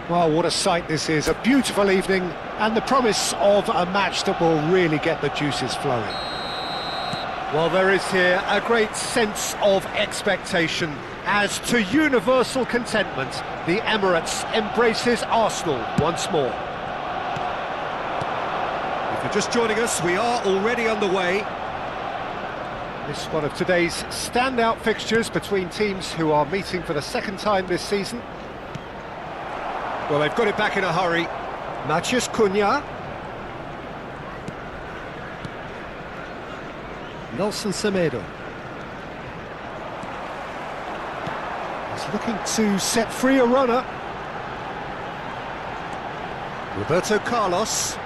Well, what a sight this is, a beautiful evening, and the promise of a match that will really get the juices flowing. Well, there is here a great sense of expectation, as to universal contentment, the Emirates embraces Arsenal once more. If you're just joining us, we are already underway. This is one of today's standout fixtures between teams who are meeting for the second time this season. Well, they've got it back in a hurry. Matheus Cunha. Nelson Semedo. He's looking to set free a runner. Roberto Carlos.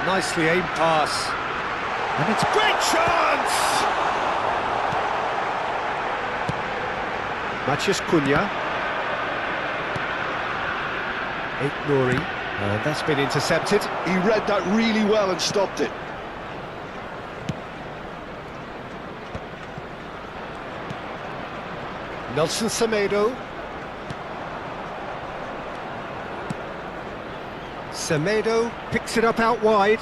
Nicely aimed pass. And it's a great chance! Matheus Cunha. Nouri, and that's been intercepted.
He read that really well and stopped it.
Nelson Semedo. Semedo picks it up out wide.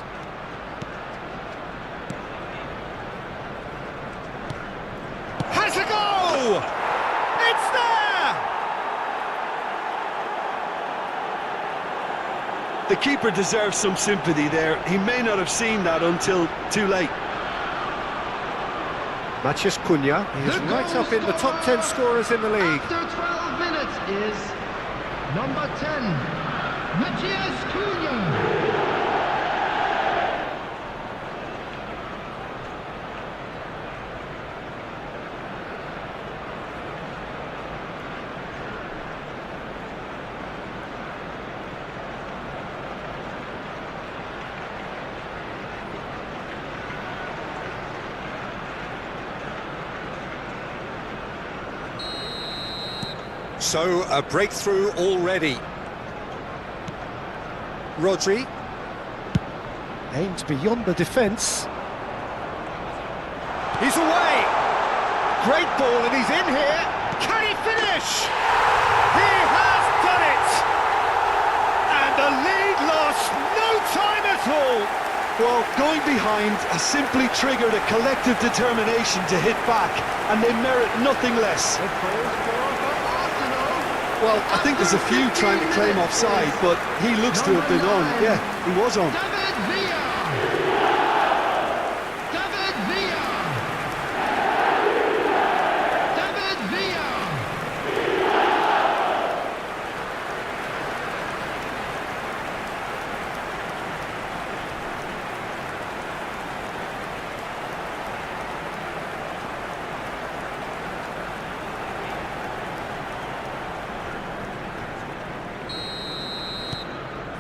Has a goal! It's there!
The keeper deserves some sympathy there. He may not have seen that until too late.
Matheus Cunha is right up in the top 10 scorers in the league.
After 12 minutes is number 10, Matheus Cunha.
So, a breakthrough already. Rodri. Aimed beyond the defence. He's away! Great ball, and he's in here. Can he finish? He has done it! And the lead lost no time at all.
Well, going behind has simply triggered a collective determination to hit back, and they merit nothing less. Well, I think there's a few trying to claim offside, but he looks to have been on. Yeah, he was on.
David Villa. David Villa. David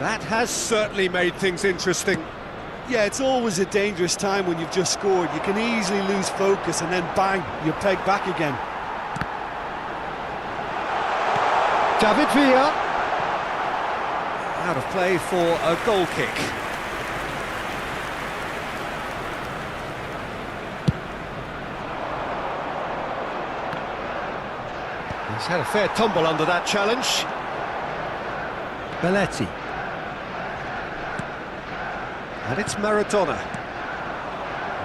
That has certainly made things interesting.
Yeah, it's always a dangerous time when you've just scored. You can easily lose focus and then bang, you're pegged back again.
David Villa. Out of play for a goal kick. He's had a fair tumble under that challenge. Belletti. And it's Maradona.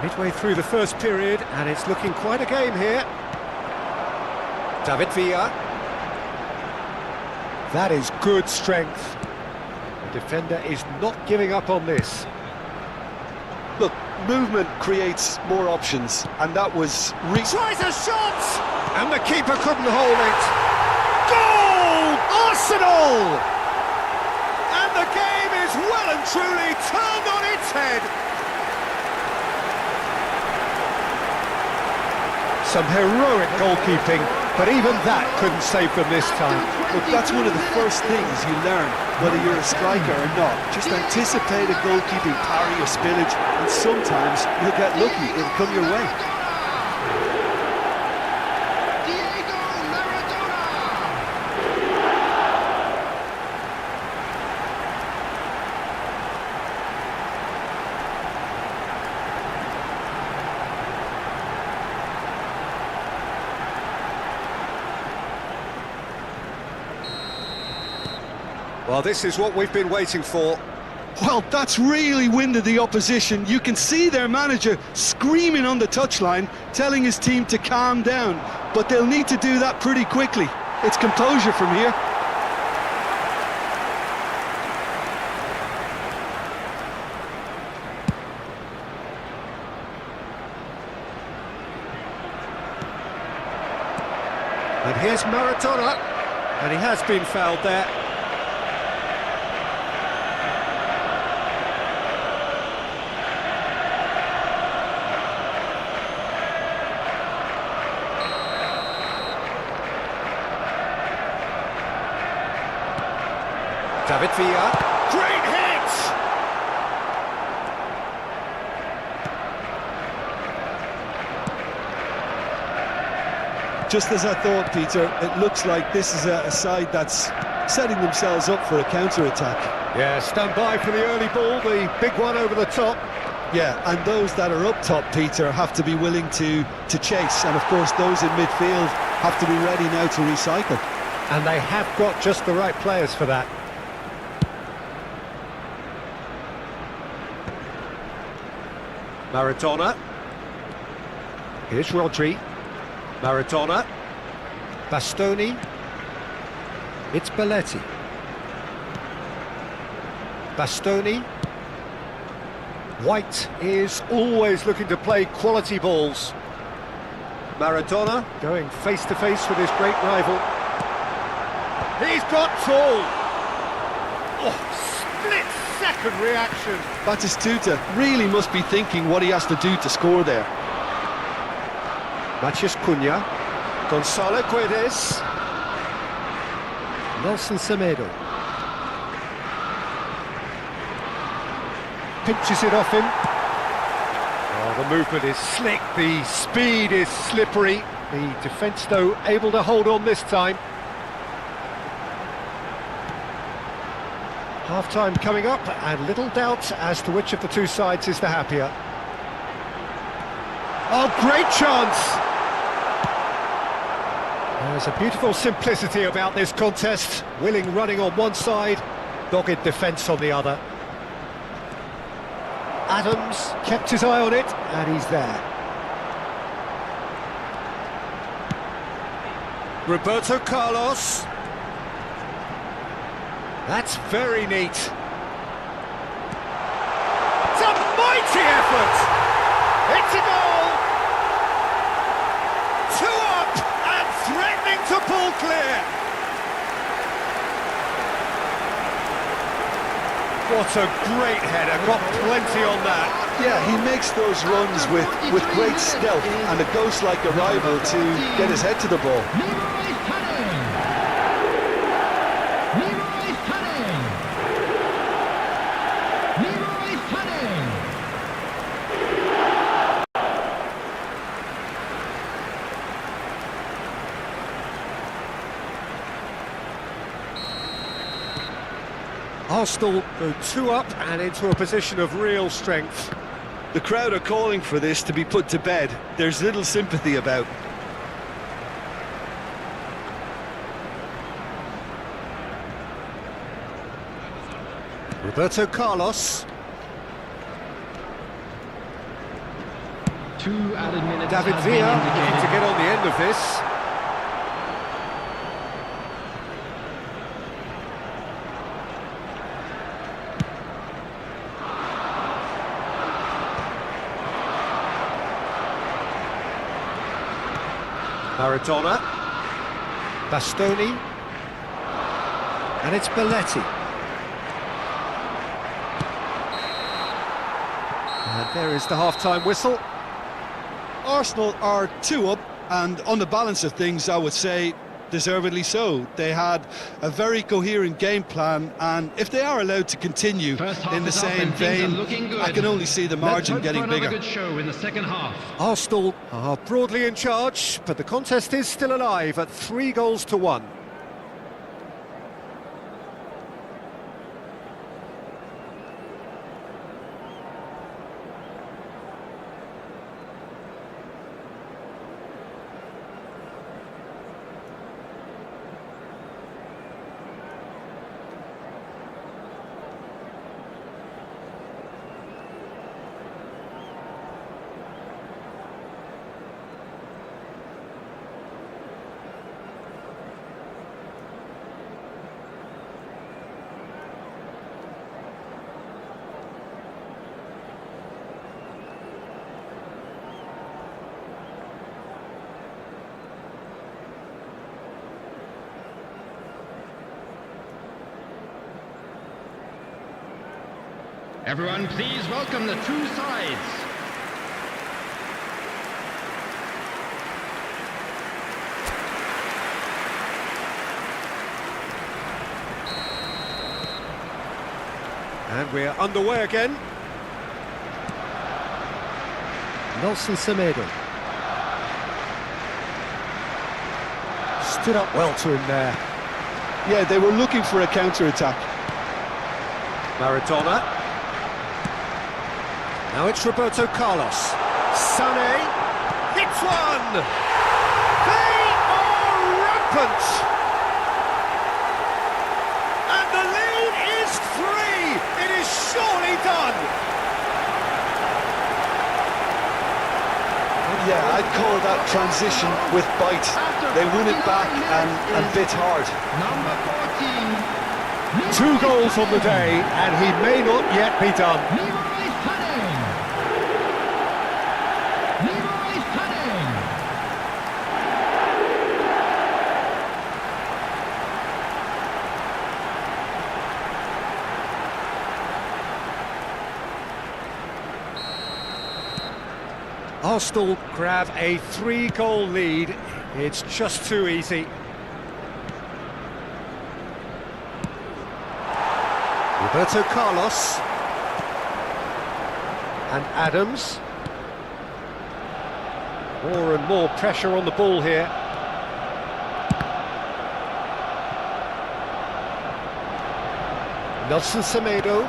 Midway through the first period, and it's looking quite a game here. David Villa. That is good strength. The defender is not giving up on this.
Look, movement creates more options, and that was...
Tries a shot! And the keeper couldn't hold it. Goal! Arsenal! And the game is well and truly turned on its head. Some heroic goalkeeping, but even that couldn't save them this time.
Look, that's one of the first things you learn, whether you're a striker or not. Just anticipate a goalkeeping parry or spillage, and sometimes you'll get lucky, it'll come your way.
Well, this is what we've been waiting for.
Well, that's really winded the opposition. You can see their manager screaming on the touchline, telling his team to calm down, but they'll need to do that pretty quickly. It's composure from here.
And here's Maradona, and he has been fouled there. David Villa, great hit!
Just as I thought, Peter, it looks like this is a side that's setting themselves up for a counter-attack.
Yeah, stand by for the early ball, the big one over the top.
Yeah, and those that are up top, Peter, have to be willing to chase, and of course those in midfield have to be ready now to recycle.
And they have got just the right players for that. Maradona. Here's Rodri. Maradona. Bastoni. It's Belletti. Bastoni. White is always looking to play quality balls. Maradona going face to face with his great rival. He's got tall. Oh, split-second reaction.
Batistuta really must be thinking what he has to do to score there.
Matias Cunha. Gonzalo Guedes. Nelson Semedo. Pinches it off him. Oh, the movement is slick, the speed is slippery. The defence, though, able to hold on this time. Half-time coming up, and little doubt as to which of the two sides is the happier. Oh, great chance! There's a beautiful simplicity about this contest. Willing running on one side, dogged defence on the other. Adams kept his eye on it, and he's there. Roberto Carlos. That's very neat. It's a mighty effort! It's a goal! 2 up and threatening to pull clear. What a great header, got plenty on that.
Yeah, he makes those runs with great stealth and a ghost-like arrival to get his head to the ball.
Arsenal go 2 up and into a position of real strength.
The crowd are calling for this to be put to bed. There's little sympathy about.
Roberto Carlos.
2 added minutes
David
has
Villa
been
looking
indicated.
to get on the end of this. Maradona, Bastoni, and it's Belletti. And there is the half-time whistle.
Arsenal are 2 up, and on the balance of things, I would say deservedly so. They had a very coherent game plan, and if they are allowed to continue
First half
in the
is up
same
and things are
vein,
looking good.
I can only see the margin
Let's hope
getting
for another
bigger.
good show in the second half.
Arsenal are broadly in charge, but the contest is still alive at 3-1.
Everyone, please welcome the two sides.
And we're underway again. Nelson Semedo. Stood up well to him there.
Yeah, they were looking for a counter-attack.
Maradona. Now it's Roberto Carlos. Sané hits one! They are rampant! And the lead is 3! It is surely done!
Yeah, I'd call that transition with bite. They win it back and bit hard.
Number 14.
2 goals on the day, and he may not yet be done. Arsenal grab a 3-goal lead. It's just too easy. Roberto Carlos. And Adams. More and more pressure on the ball here. Nelson Semedo.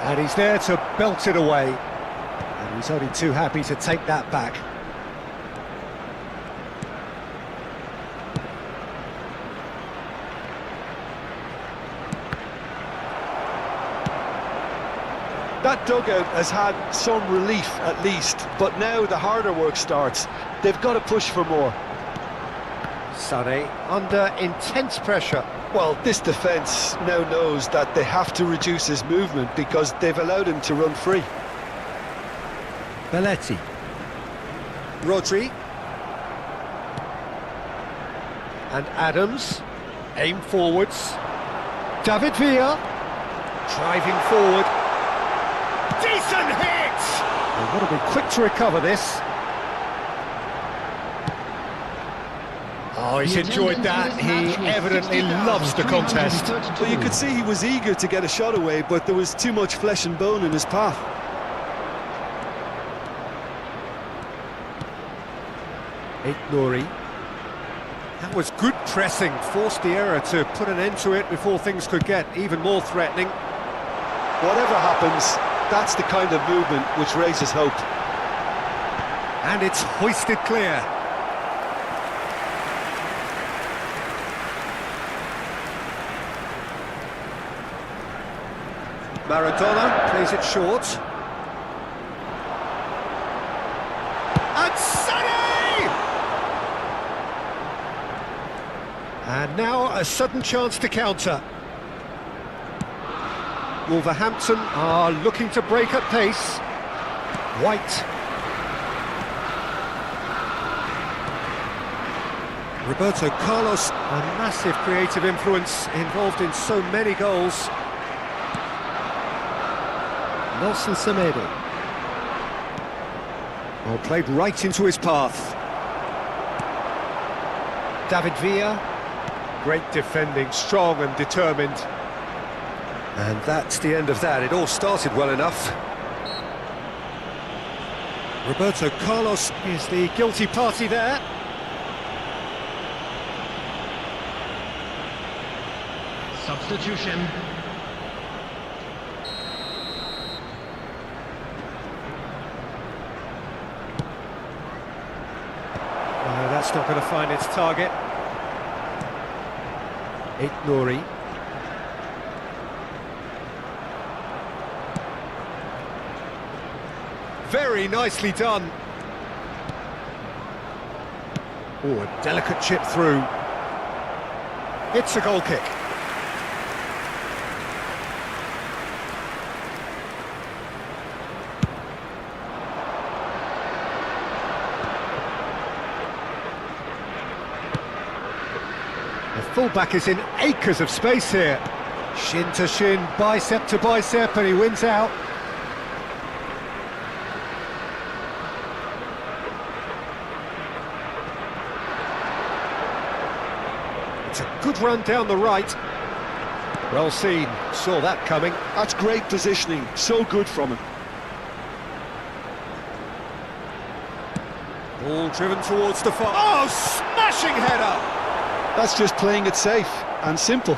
And he's there to belt it away. And he's only too happy to take that back.
That dugout has had some relief at least, but now the harder work starts. They've got to push for more.
Sané under intense pressure.
Well, this defence now knows that they have to reduce his movement because they've allowed him to run free.
Belletti. Rodri. And Adams. Aim forwards. David Villa. Driving forward. Decent hit! They've got to be quick to recover this. Oh, he's enjoyed that. He evidently loves the contest.
Well, you could see he was eager to get a shot away, but there was too much flesh and bone in his path.
Nouri. That was good pressing, forced the error to put an end to it before things could get even more threatening.
Whatever happens, that's the kind of movement which raises hope.
And it's hoisted clear. Maradona plays it short. And Sané! And now a sudden chance to counter. Wolverhampton are looking to break at pace. White. Roberto Carlos, a massive creative influence involved in so many goals. Nelson Semedo. Oh, played right into his path. David Villa. Great defending, strong and determined. And that's the end of that. It all started well enough. Roberto Carlos is the guilty party there.
Substitution.
No, that's not going to find its target. Nouri. Very nicely done. Oh, a delicate chip through. It's a goal kick. The fullback is in acres of space here. Shin to shin, bicep to bicep, and he wins out. It's a good run down the right. Well seen, saw that coming.
That's great positioning, so good from him.
Ball driven towards the far. Oh, smashing header!
That's just playing it safe and simple.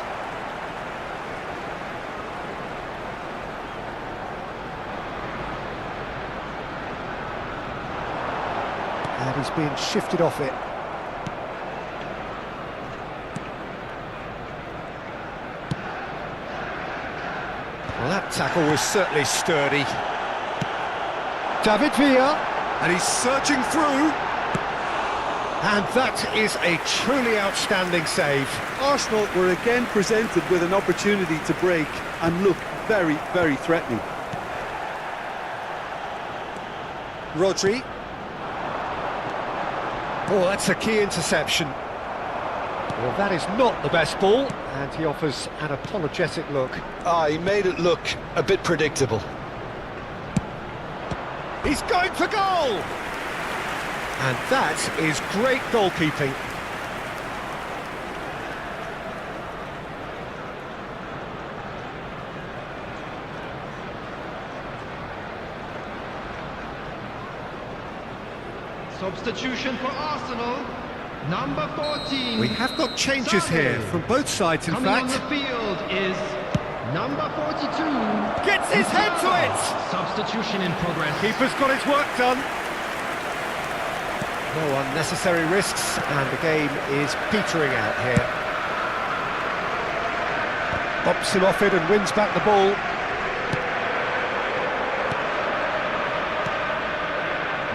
And he's being shifted off it. Well, that tackle was certainly sturdy. David Villa, and he's surging through. And that is a truly outstanding save.
Arsenal were again presented with an opportunity to break and look very, very threatening.
Rodri. Oh, that's a key interception. Well, that is not the best ball, and he offers an apologetic look.
He made it look a bit predictable.
He's going for goal! And that is great goalkeeping.
Substitution for Arsenal. Number 14.
We have got changes here from both sides, in
Coming
fact.
on the field is number 42.
Gets his head to it!
Substitution in progress.
Keeper's got his work done. No unnecessary risks, and the game is petering out here. Bumps him off it and wins back the ball.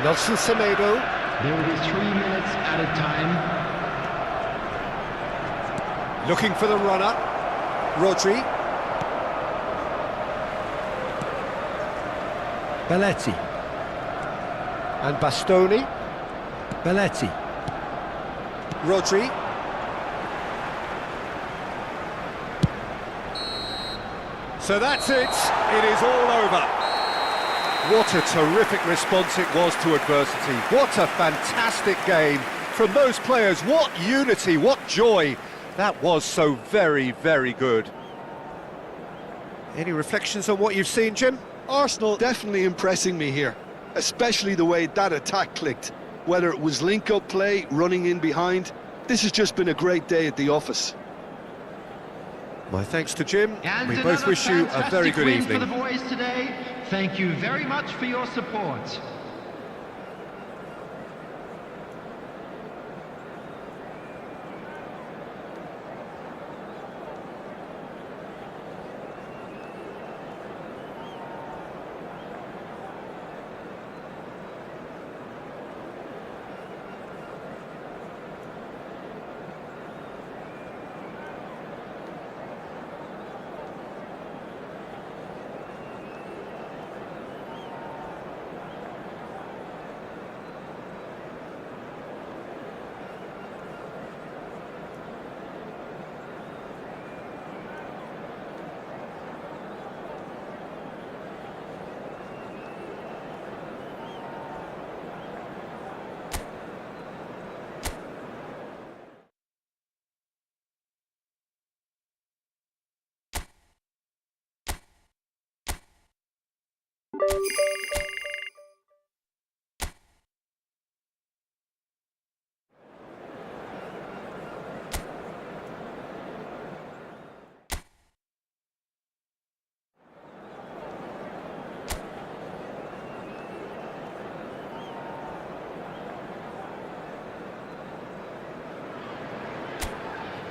Nelson Semedo.
There will be 3 minutes at a time.
Looking for the runner. Rodri. Belletti. And Bastoni. Belletti. Rodri. So that's it. It is all over. What a terrific response it was to adversity. What a fantastic game from those players. What unity, what joy. That was so very, very good. Any reflections on what you've seen, Jim?
Arsenal definitely impressing me here, especially the way that attack clicked. whether it was link-up play, running in behind. This has just been a great day at the office.
My thanks to Jim.
And
We both wish you a very good
win
evening.
for the boys today. Thank you very much for your support.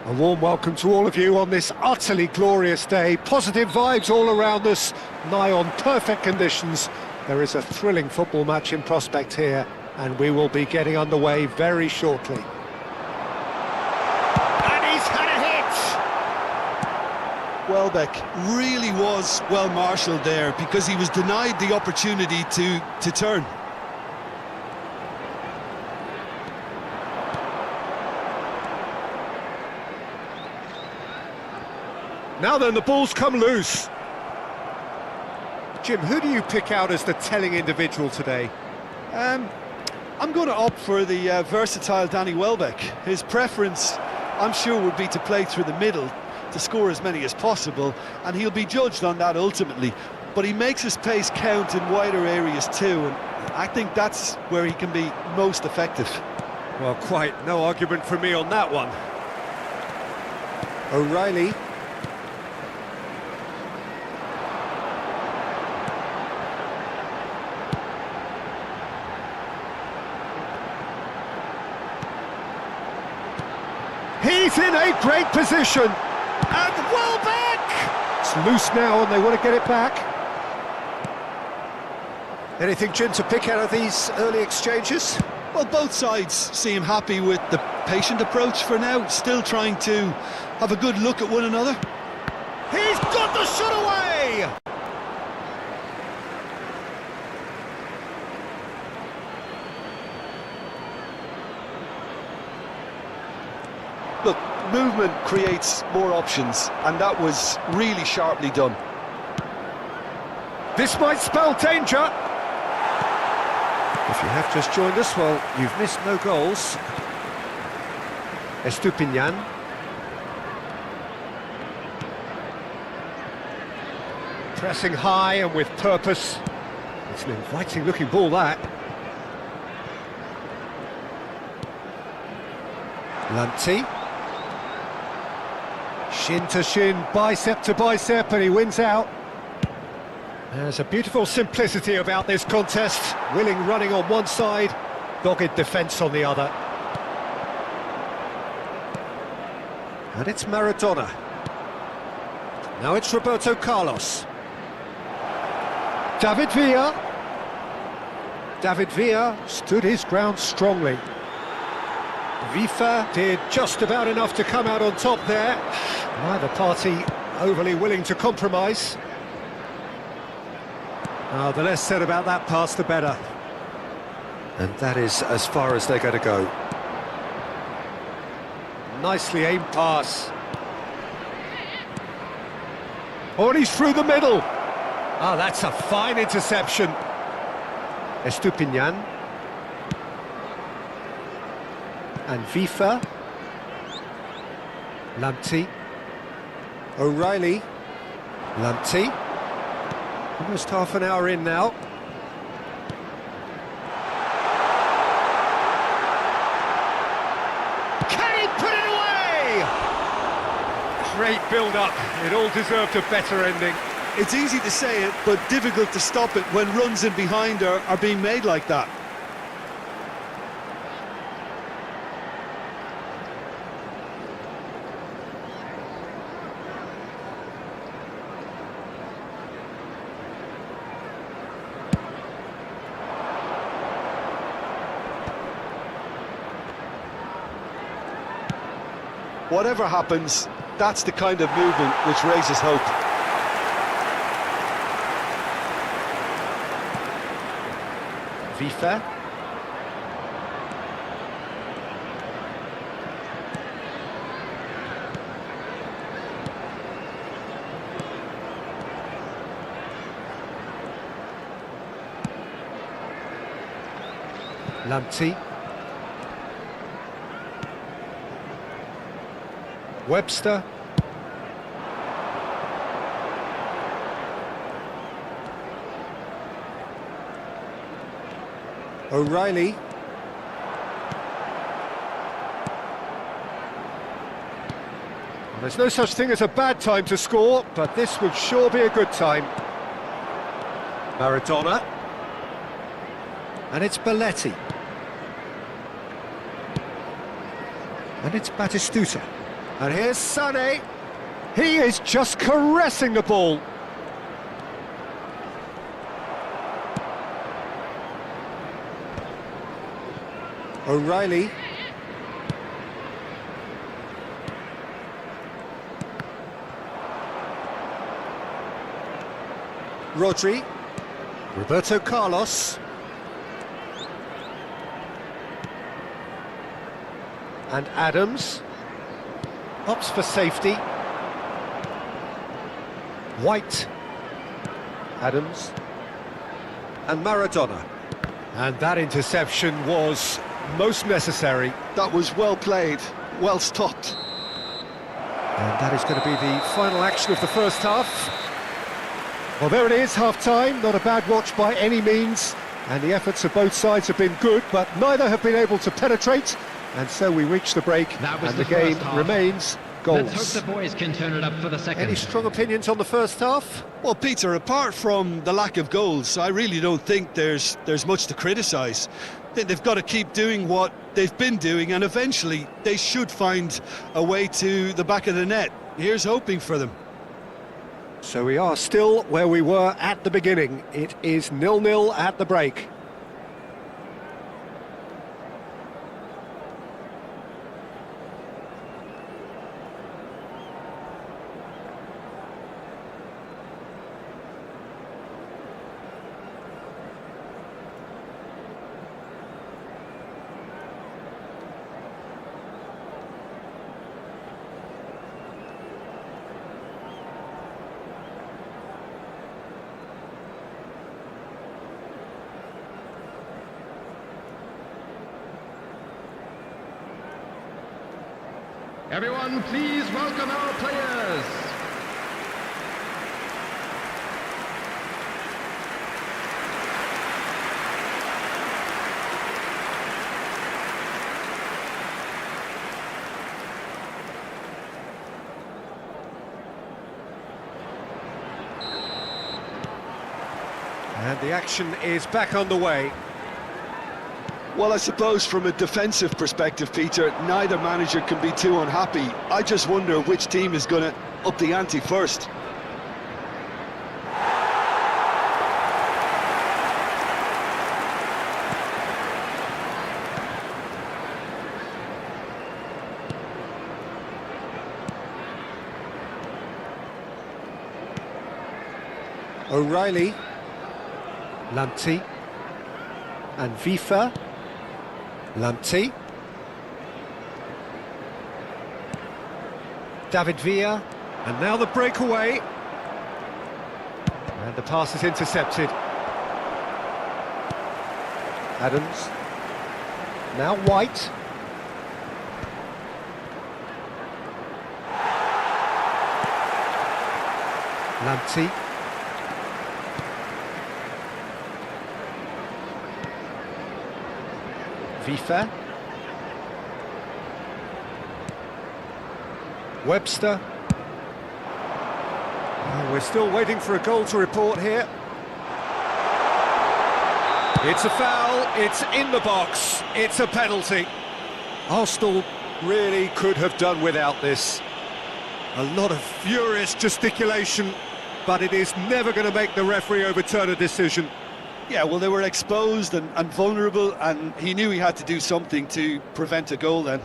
A warm welcome to all of you on this utterly glorious day. Positive vibes all around us, nigh on perfect conditions. There is a thrilling football match in prospect here, and we will be getting underway very shortly. And he's had a hit!
Welbeck really was well marshalled there because he was denied the opportunity to turn.
Now then, the ball's come loose. Jim, who do you pick out as the telling individual today?
I'm going to opt for the versatile Danny Welbeck. His preference, I'm sure, would be to play through the middle to score as many as possible, and he'll be judged on that ultimately. But he makes his pace count in wider areas too, and I think that's where he can be most effective.
Well, quite no argument from me on that one. O'Reilly. He's in a great position, and Welbeck! It's loose now, and they want to get it back. Anything, Jim, to pick out of these early exchanges?
Well, both sides seem happy with the patient approach for now, still trying to have a good look at one another.
He's got the shot away!
Look, movement creates more options, and that was really sharply done.
This might spell danger. If you have just joined us, well, you've missed no goals. Estupinian. Pressing high and with purpose. It's an inviting looking ball, that. Lanti. Shin to shin, bicep to bicep, and he wins out. There's a beautiful simplicity about this contest. Willing running on one side, dogged defence on the other. And it's Maradona. Now it's Roberto Carlos. David Villa. David Villa stood his ground strongly. Vifa did just about enough to come out on top there. Neither party overly willing to compromise. The less said about that pass, the better. And that is as far as they're going to go. Nicely aimed pass. Oh, and he's through the middle. That's a fine interception. Estupinian. And Vifa. Lanti. O'Reilly. Lanti. Almost half an hour in now. Great build-up. It all deserved a better ending.
It's easy to say it, but difficult to stop it when runs in behind are being made like that. Whatever happens, that's the kind of movement which raises hope.
Vifa. Lamptey. Webster. O'Reilly. There's no such thing as a bad time to score, but this would sure be a good time. Maradona. And it's Belletti. And it's Batistuta. And here's Sané. He is just caressing the ball. O'Reilly. Rodri. Roberto Carlos. And Adams. Opts for safety. White. Adams. And Maradona. And that interception was most necessary.
That was well played, well stopped.
And that is going to be the final action of the first half. Well, there it is, half-time. Not a bad watch by any means. And the efforts of both sides have been good, but neither have been able to penetrate. And so we reach the break, and the game remains goals.
Let's hope the boys can turn it up for the second.
Any strong opinions on the first half?
Well, Peter, apart from the lack of goals, I really don't think there's much to criticise. They've got to keep doing what they've been doing, and eventually they should find a way to the back of the net. Here's hoping for them.
So we are still where we were at the beginning. It is 0-0 at the break.
Everyone, please welcome our players.
And the action is back on the way.
Well, I suppose from a defensive perspective, Peter, neither manager can be too unhappy. I just wonder which team is going to up the ante first.
O'Reilly. Lamptey. And Vifa. Lamptey. David Villa. And now the breakaway. And the pass is intercepted. Adams. Now White. Lamptey. Vifa. Webster. Well, we're still waiting for a goal to report here. It's a foul, it's in the box, it's a penalty. Arsenal really could have done without this. A lot of furious gesticulation, but it is never going to make the referee overturn a decision.
Yeah, well, they were exposed and vulnerable, and he knew he had to do something to prevent a goal then.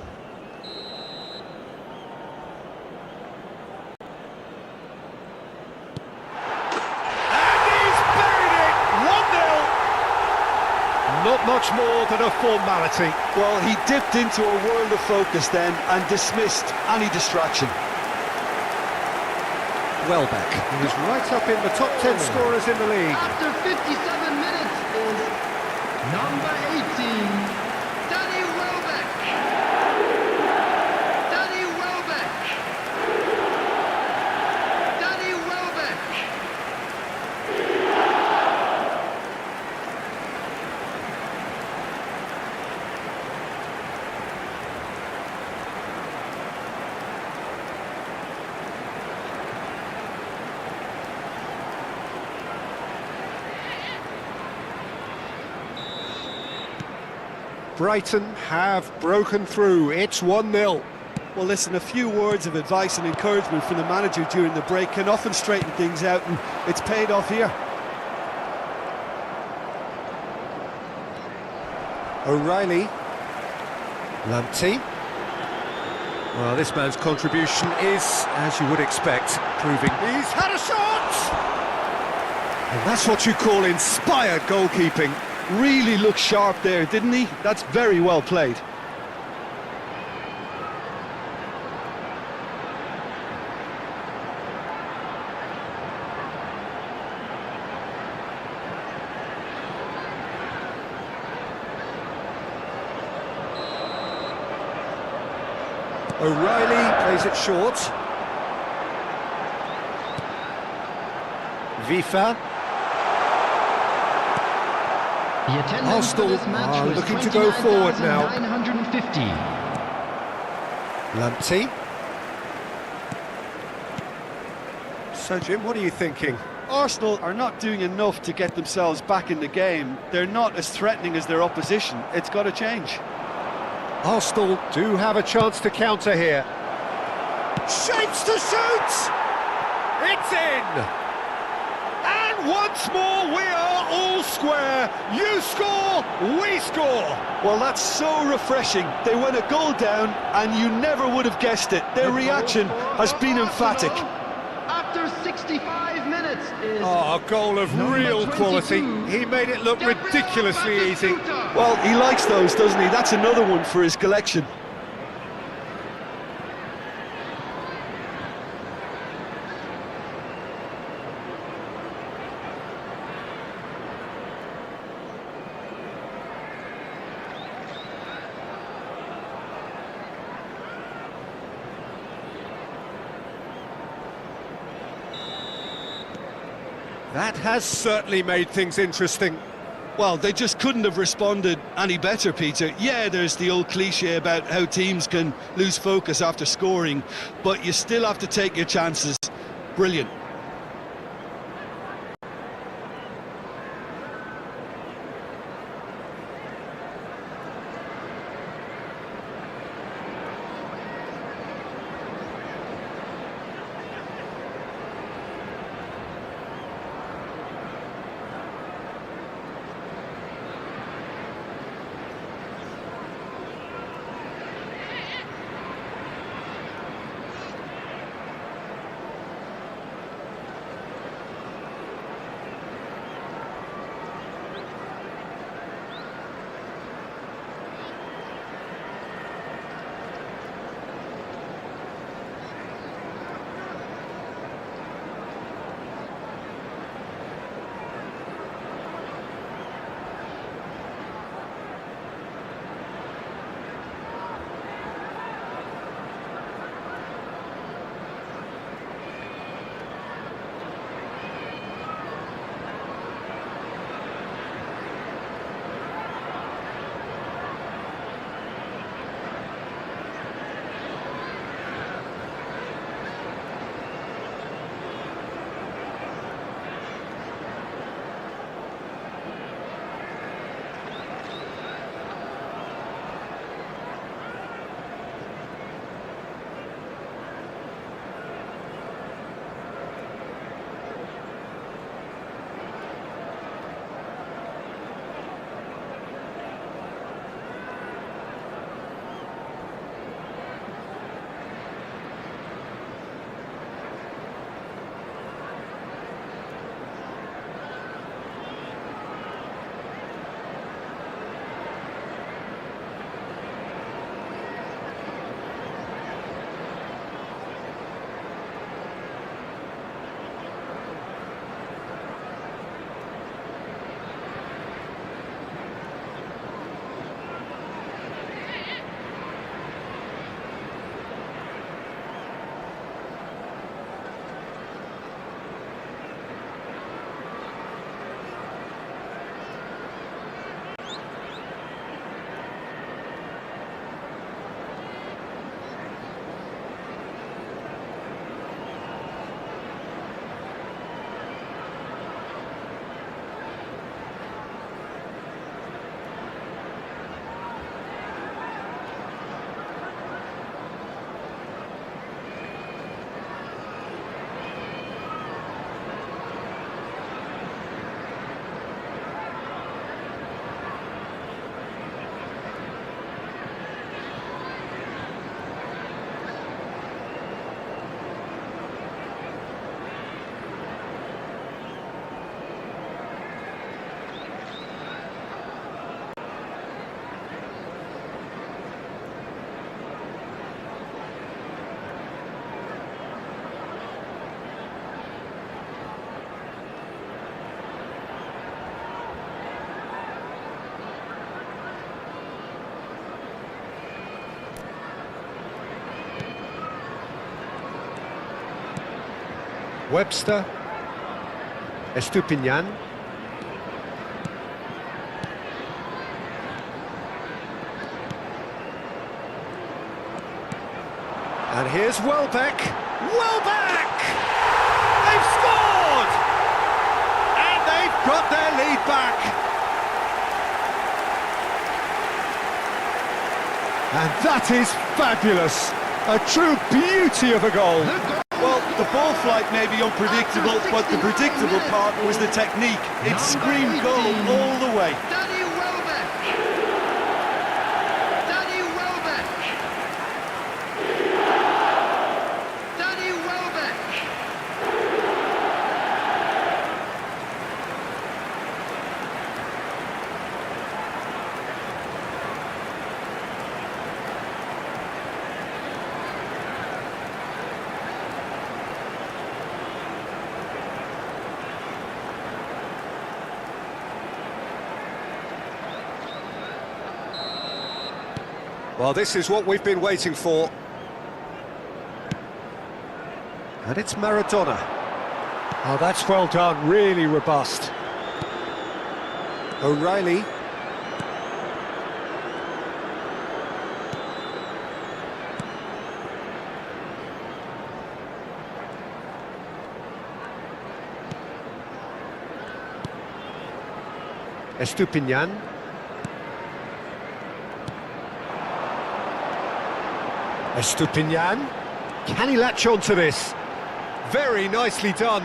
Not much more than a formality.
Well, he dipped into a world of focus then and dismissed any distraction.
Welbeck, he's right up in the top 10 scorers in the league.
After 57 minutes is number 18, Danny Welbeck. Danny Welbeck. Danny Welbeck.
Brighton have broken through. It's 1-0.
Well, listen, a few words of advice and encouragement from the manager during the break can often straighten things out, and it's paid off here.
O'Reilly. Lamptey. Well, this man's contribution is, as you would expect, proving he's had a shot! And that's what you call inspired goalkeeping.
Really looked sharp there, didn't he? That's very well played.
O'Reilly plays it short. Vifa.
The attendance
Arsenal
for this match
are
was
looking to go forward now.
29,950.
Lamptey. So, Jim, what are you thinking?
Arsenal are not doing enough to get themselves back in the game. They're not as threatening as their opposition. It's got to change.
Arsenal do have a chance to counter here. Shapes to shoot! It's in! And once more we are all square. You score, we score!
Well, that's so refreshing. They went a goal down and you never would have guessed it. Their reaction has been emphatic.
After 65 minutes is
Oh, a goal of real
22.
quality. He made it look ridiculously easy.
Well, he likes those, doesn't he? That's another one for his collection.
That has certainly made things interesting.
Well, they just couldn't have responded any better, Peter. Yeah, there's the old cliche about how teams can lose focus after scoring, but you still have to take your chances. Brilliant.
Webster. Estupinian. And here's Welbeck. Welbeck! They've scored! And they've got their lead back. And that is fabulous. A true beauty of a goal.
Well, the ball flight may be unpredictable, but the predictable part was the technique. It screamed goal all the way.
Danny Welbeck! Danny Welbeck! Danny Welbeck!
Well, this is what we've been waiting for. And it's Maradona. Oh, that's well done, really robust. O'Reilly. Estupinian. Estupinian. Can he latch on to this? Very nicely done.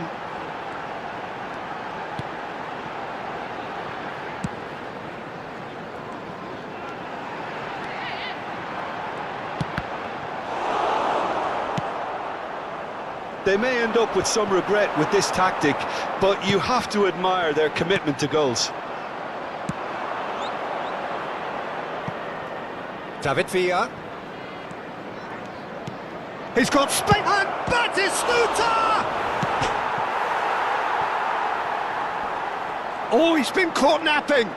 They may end up with some regret with this tactic, but you have to admire their commitment to goals.
David Villa. He's got space, and Batistuta! Oh, he's been caught napping.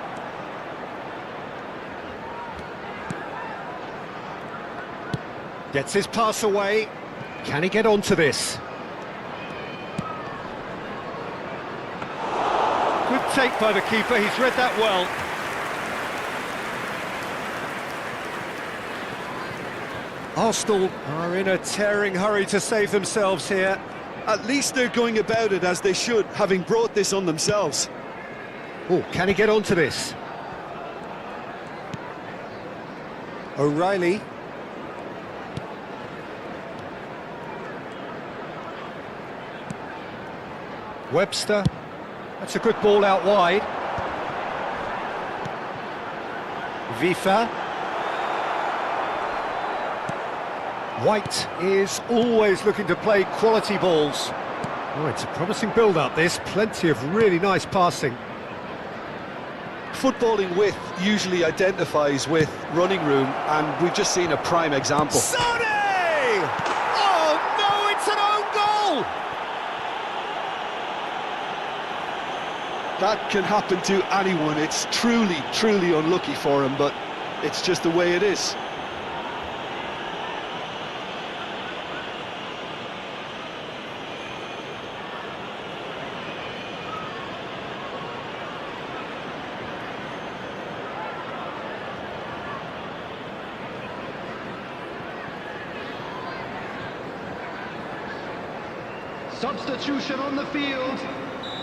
Gets his pass away. Can he get onto this? Good take by the keeper, he's read that well. Arsenal are in a tearing hurry to save themselves here.
At least they're going about it as they should, having brought this on themselves.
Oh, can he get onto this? O'Reilly. Webster. That's a good ball out wide. Vifa. White is always looking to play quality balls. Oh, it's a promising build-up, this. Plenty of really nice passing.
Footballing width usually identifies with running room, and we've just seen a prime example.
Sonny! Oh, no, it's an own goal!
That can happen to anyone. It's truly, truly unlucky for him, but it's just the way it is.
Substitution on the field,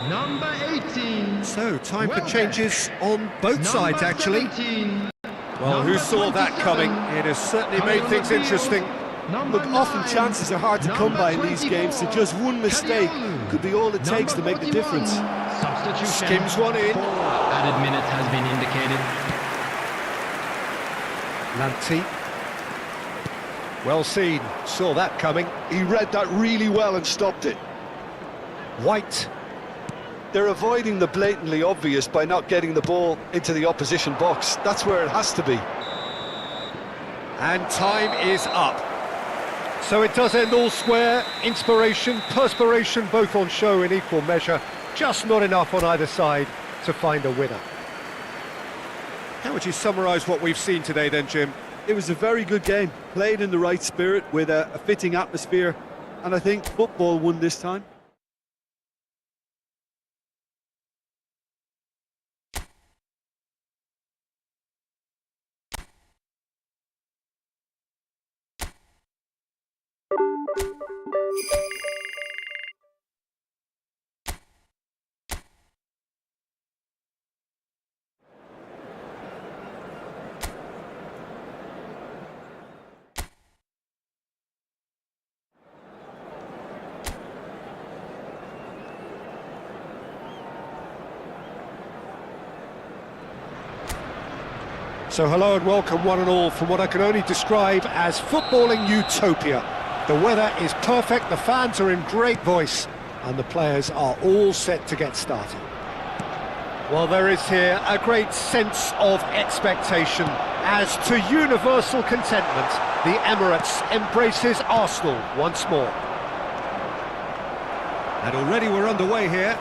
number 18.
So, time for
Welbeck.
changes on both sides, actually.
17.
Well, who saw that coming? It has certainly made things interesting.
Look, often chances are hard to come by in these games, so just one mistake could be all it takes to make the difference.
Substitution.
Skims one in.
4 added minute has been indicated.
Lanti. Well seen, saw that coming.
He read that really well and stopped it.
White.
They're avoiding the blatantly obvious by not getting the ball into the opposition box. That's where it has to be.
And time is up. So it does end all square. Inspiration, perspiration, both on show in equal measure. Just not enough on either side to find a winner. How would you summarise what we've seen today then, Jim?
It was a very good game, played in the right spirit with a fitting atmosphere, and I think football won this time.
So hello and welcome one and all from what I can only describe as footballing utopia. The weather is perfect, the fans are in great voice, and the players are all set to get started. Well, there is here a great sense of expectation as to universal contentment. The Emirates embraces Arsenal once more. And already we're underway here.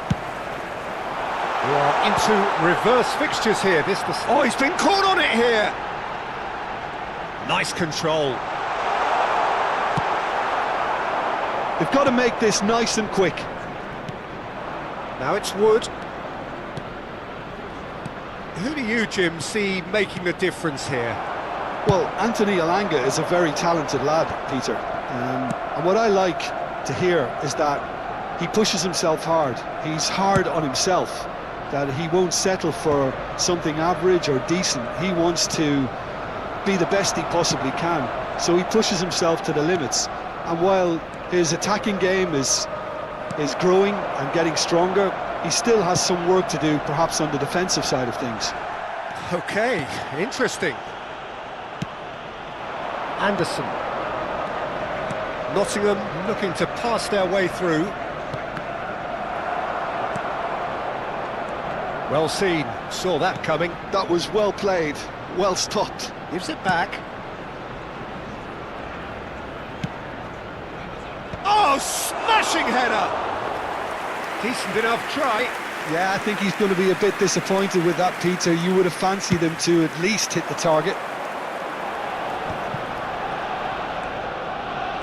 We are into reverse fixtures here. Oh, he's been caught on it here. Nice control.
They've got to make this nice and quick.
Now it's Wood. Who do you, Jim, see making the difference here?
Well, Anthony Elanga is a very talented lad, Peter. And what I like to hear is that he pushes himself hard. He's hard on himself. That he won't settle for something average or decent. He wants to be the best he possibly can. So he pushes himself to the limits. And while his attacking game is growing and getting stronger, he still has some work to do, perhaps on the defensive side of things.
Okay, interesting. Anderson. Nottingham looking to pass their way through. Well seen, saw that coming.
That was well played, well stopped.
Gives it back. Oh, smashing header! Decent enough try.
Yeah, I think he's going to be a bit disappointed with that, Peter. You would have fancied him to at least hit the target.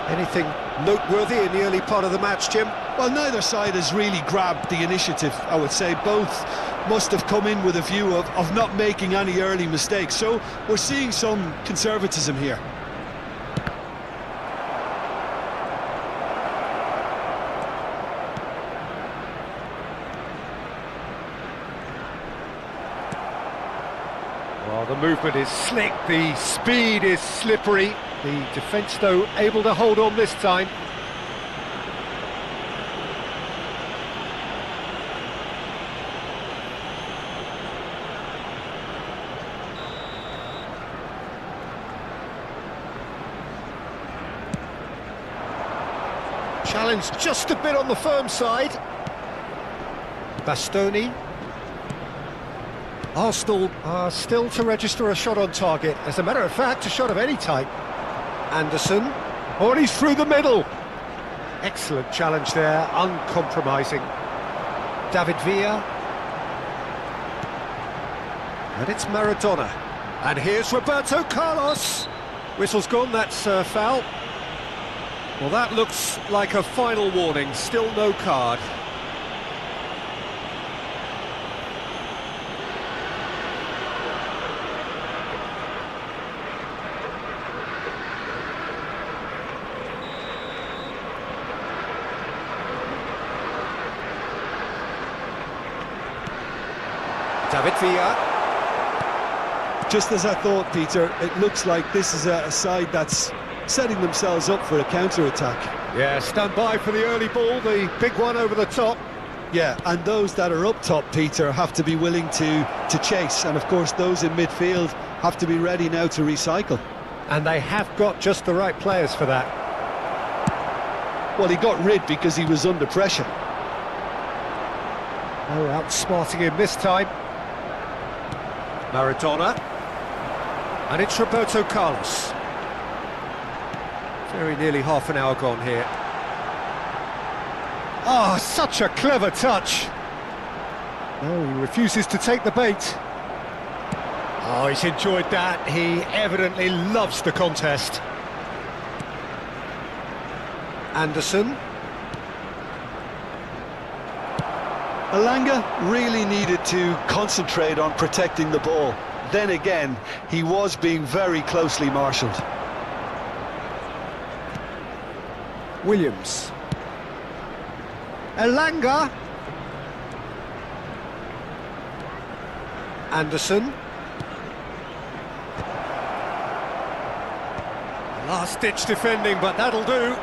Anything noteworthy in the early part of the match, Jim?
Well, neither side has really grabbed the initiative, I would say. Both must have come in with a view of not making any early mistakes. So we're seeing some conservatism here.
Well, the movement is slick, the speed is slippery. The defence, though, able to hold on this time. Challenge just a bit on the firm side. Bastoni. Arsenal are still to register a shot on target. As a matter of fact, a shot of any type. Anderson. Oh, and he's through the middle. Excellent challenge there, uncompromising. David Villa. And it's Maradona. And here's Roberto Carlos. Whistle's gone, that's foul. Well, that looks like a final warning, still no card. David Villa.
Just as I thought, Peter, it looks like this is a side that's setting themselves up for a counter-attack.
Yeah, stand by for the early ball, the big one over the top.
Yeah, and those that are up top, Peter, have to be willing to chase. And of course, those in midfield have to be ready now to recycle.
And they have got just the right players for that.
Well, he got rid because he was under pressure.
Oh, outsmarting him this time. Maradona. And it's Roberto Carlos. Very nearly half an hour gone here. Oh, such a clever touch. No, he refuses to take the bait. Oh, he's enjoyed that. He evidently loves the contest. Anderson.
Elanga really needed to concentrate on protecting the ball. Then again, he was being very closely marshalled.
Williams. Elanga. Anderson. Last-ditch defending, but that'll do.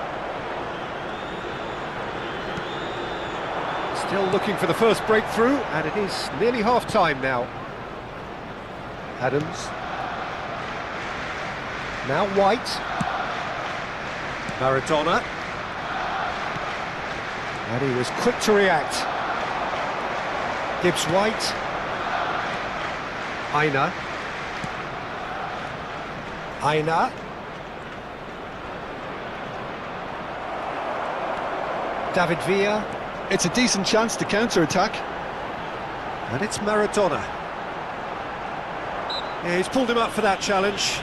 Still looking for the first breakthrough, and it is nearly half-time now. Adams. Now White. Maradona. And he was quick to react. Gibbs White. Aina. David Villa.
It's a decent chance to counter-attack.
And it's Maradona. Yeah, he's pulled him up for that challenge.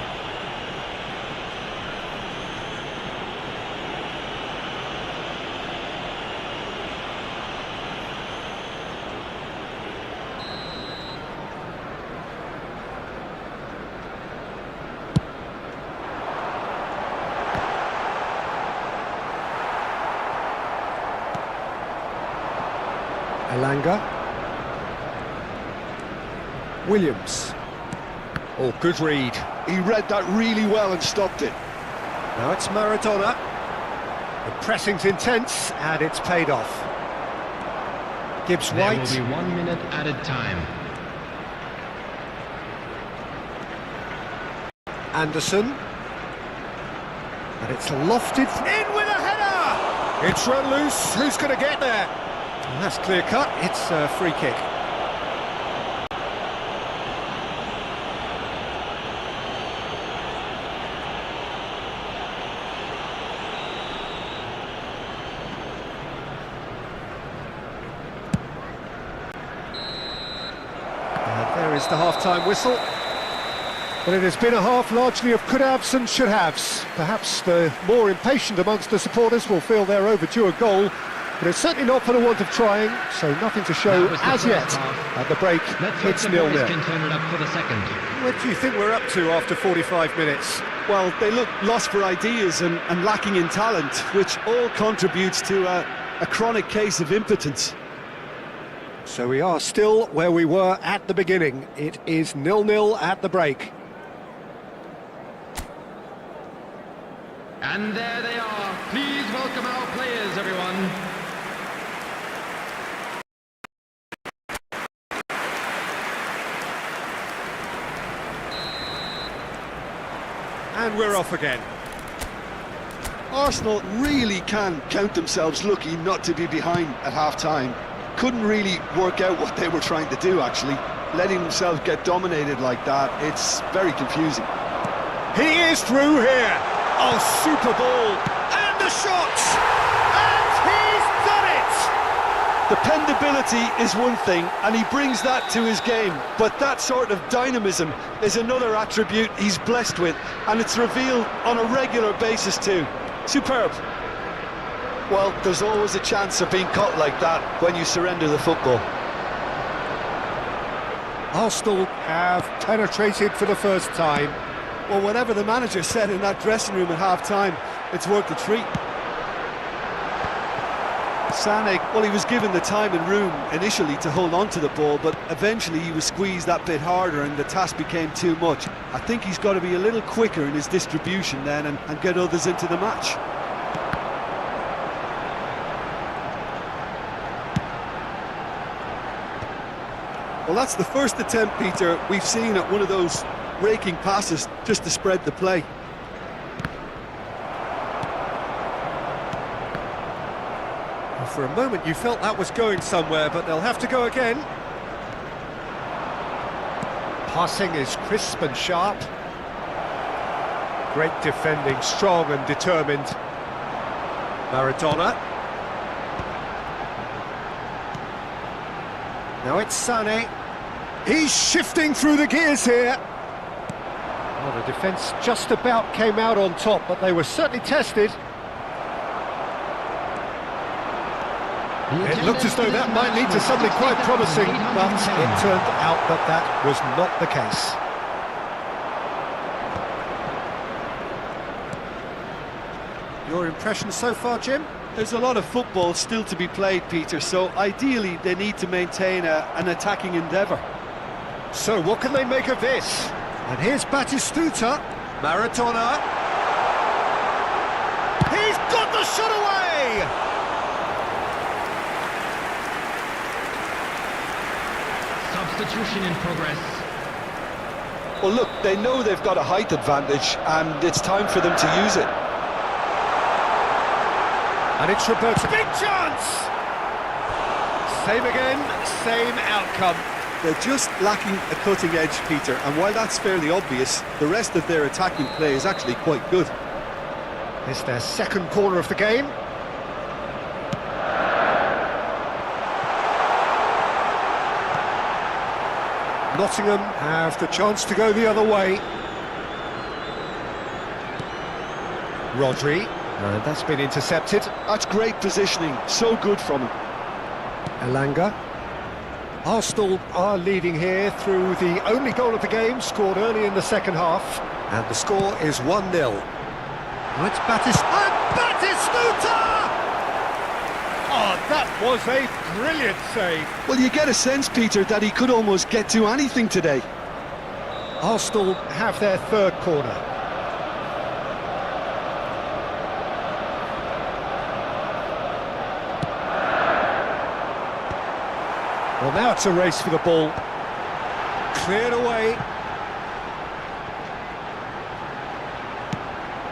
Elanga. Williams. Oh, good read.
He read that really well and stopped it.
Now it's Maradona. The pressing's intense, and it's paid off. Gibbs White.
There will be 1 minute added time.
Anderson. And it's lofted in with a header! It's run loose. Who's going to get there? And that's clear cut. It's a free kick. There is the half-time whistle. But it has been a half largely of could-haves and should-haves. Perhaps the more impatient amongst the supporters will feel they're overdue a goal, but it's certainly not for the want of trying, so nothing to show as yet. At the break, it's 0-0.
Can turn it up for the second.
What do you think we're up to after 45 minutes?
Well, they look lost for ideas and lacking in talent, which all contributes to a chronic case of impotence.
So we are still where we were at the beginning. It is 0-0 at the break.
And there they are. Please welcome our players, everyone.
And we're off again.
Arsenal really can count themselves lucky not to be behind at half-time. Couldn't really work out what they were trying to do, actually. Letting themselves get dominated like that, it's very confusing.
He is through here. Oh, super ball. And the shot. And he's done it.
Dependability is one thing, and he brings that to his game. But that sort of dynamism is another attribute he's blessed with, and it's revealed on a regular basis too. Superb. Well, there's always a chance of being caught like that when you surrender the football.
Arsenal have penetrated for the first time.
Well, whatever the manager said in that dressing room at half-time, it's worth the treat. Sané, well, he was given the time and room initially to hold on to the ball, but eventually he was squeezed that bit harder and the task became too much. I think he's got to be a little quicker in his distribution then and get others into the match. Well, that's the first attempt, Peter, we've seen at one of those raking passes just to spread the play.
Well, for a moment you felt that was going somewhere, but they'll have to go again. Passing is crisp and sharp. Great defending, strong and determined. Maradona. Now it's Sané. He's shifting through the gears here. Well, the defence just about came out on top, but they were certainly tested. It looked as though that might lead to something quite promising, but it turned out that that was not the case. Your impression so far, Jim?
There's a lot of football still to be played, Peter, so ideally they need to maintain an attacking endeavour.
So what can they make of this? And here's Batistuta. Maradona. He's got the shot away!
Substitution in progress.
Well, look, they know they've got a height advantage, and it's time for them to use it.
And it's Roberto. Big chance! Same again, same outcome.
They're just lacking a cutting edge, Peter, and while that's fairly obvious, the rest of their attacking play is actually quite good.
It's their second corner of the game. Nottingham have the chance to go the other way. Rodri, and that's been intercepted.
That's great positioning, so good from him.
Elanga. Arsenal are leading here through the only goal of the game, scored early in the second half. And the score is 1-0. Now it's Batistuta! Oh, that was a brilliant save.
Well, you get a sense, Peter, that he could almost get to anything today.
Arsenal have their third corner. Well, now it's a race for the ball. Cleared away.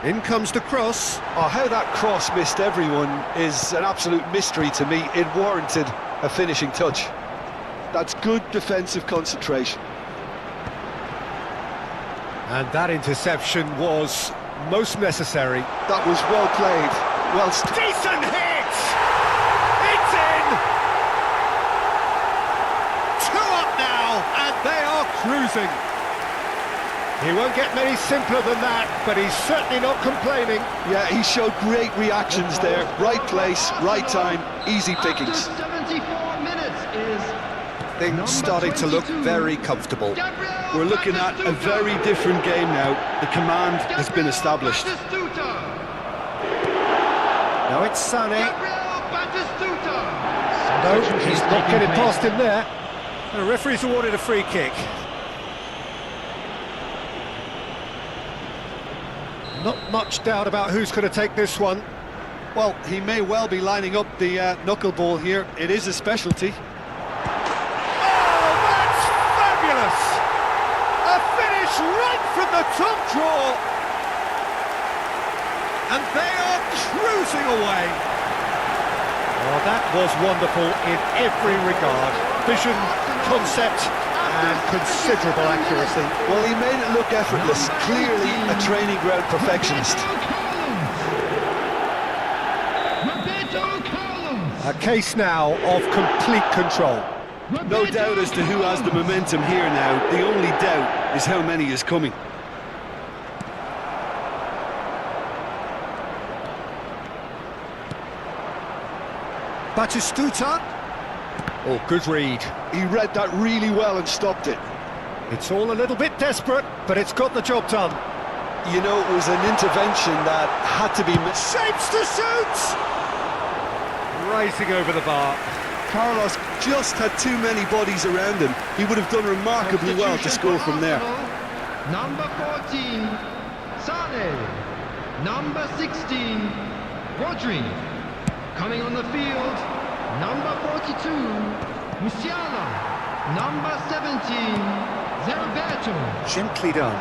In comes the cross.
Oh, how that cross missed everyone is an absolute mystery to me. It warranted a finishing touch. That's good defensive concentration.
And that interception was most necessary.
That was well played. Well,
Decent hit! It's in! 2 up now, and they are cruising. He won't get many simpler than that, but he's certainly not complaining.
yeah, he showed great reactions there. Right place, right time, easy pickings.
After 74 minutes is
Things starting to look very comfortable.
We're looking at a very different game now. The command has been established.
Now it's Sané. No,
Substitution
he's
is
not
taking
getting
place.
past him there. The referee's awarded a free kick. Not much doubt about who's going to take this one.
Well, he may well be lining up the knuckleball here. It is a specialty.
Oh, that's fabulous! A finish right from the top draw. And they are cruising away. Oh, that was wonderful in every regard. Vision, concept, and considerable accuracy.
Well, he made it look effortless. Clearly a training ground perfectionist.
A case now of complete control.
No doubt as to who has the momentum here now. The only doubt is how many is coming.
Batistuta. Oh, good read.
He read that really well and stopped it.
It's all a little bit desperate, but it's got the job done.
You know, it was an intervention that had to be...
Shapes to shoot! Rising over the bar.
Carlos just had too many bodies around him. He would have done remarkably well to score from there.
Number 14, Sané. Number 16, Rodri. Coming on the field, number 42, Musiala. Number 17, Zerberto.
Gently done.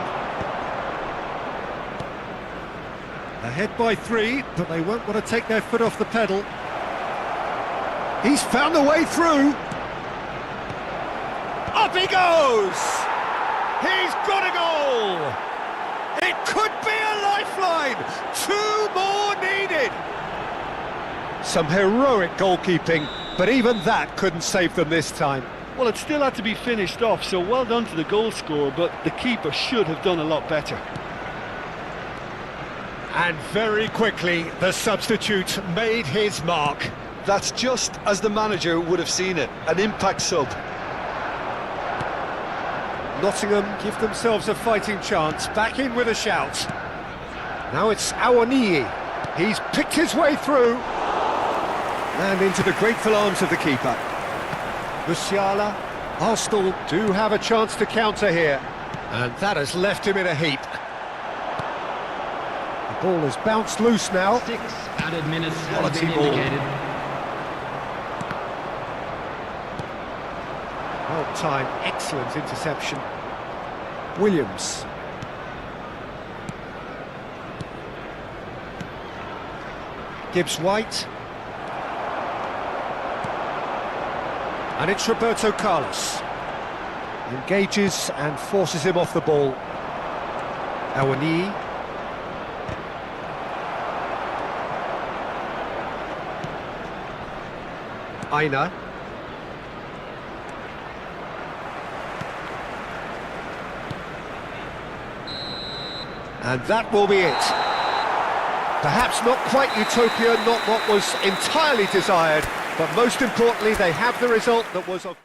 Ahead by 3, but they won't want to take their foot off the pedal. He's found a way through. Up he goes! He's got a goal! It could be a lifeline! 2 more needed! Some heroic goalkeeping, but even that couldn't save them this time.
Well, it still had to be finished off, so well done to the goal scorer, but the keeper should have done a lot better.
And very quickly, the substitute made his mark.
That's just as the manager would have seen it, an impact sub.
Nottingham give themselves a fighting chance, back in with a shout. Now it's Awoniyi. He's picked his way through.
And into the grateful arms of the keeper.
Musiala. Arsenal do have a chance to counter here. And that has left him in a heap. The ball has bounced loose now.
6 added minutes has
Quality
been
ball.
indicated.
Well-timed, excellent interception. Williams. Gibbs-White. And it's Roberto Carlos. Engages and forces him off the ball. Awani. Aina. And that will be it. Perhaps not quite utopia, not what was entirely desired, but most importantly, they have the result that was of...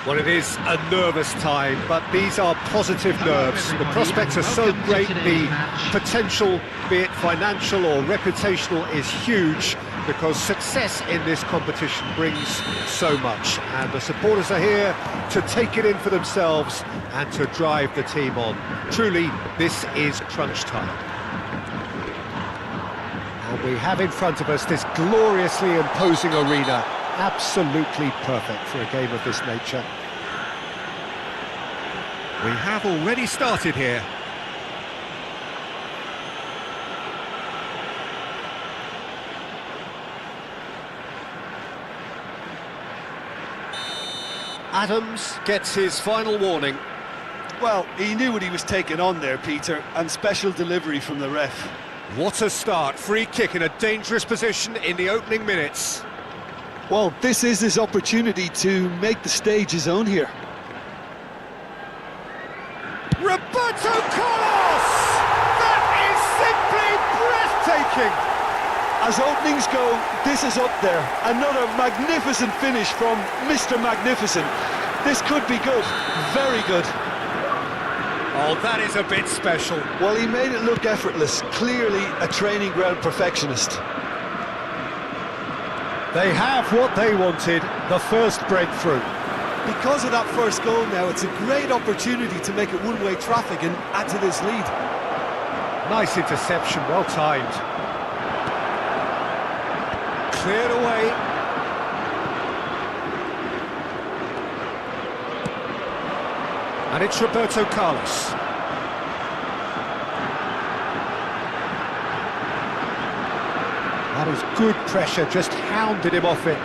Well, it is a nervous time, but these are positive nerves. The prospects are so great, the potential, be it financial or reputational, is huge because success in this competition brings so much. And the supporters are here to take it in for themselves and to drive the team on. Truly, this is crunch time. And we have in front of us this gloriously imposing arena. Absolutely perfect for a game of this nature. We have already started here. Adams gets his final warning.
Well, he knew what he was taking on there, Peter, and special delivery from the ref.
What a start. Free kick in a dangerous position in the opening minutes.
Well, this is his opportunity to make the stage his own here.
Roberto Carlos! That is simply breathtaking!
As openings go, this is up there. Another magnificent finish from Mr. Magnificent. This could be good, very good.
Oh, that is a bit special.
Well, he made it look effortless, clearly a training ground perfectionist.
They have what they wanted, the first breakthrough.
Because of that first goal now, it's a great opportunity to make it one-way traffic and add to this lead.
Nice interception, well timed. Cleared away. And it's Roberto Carlos. That is good pressure, just hounded him off it.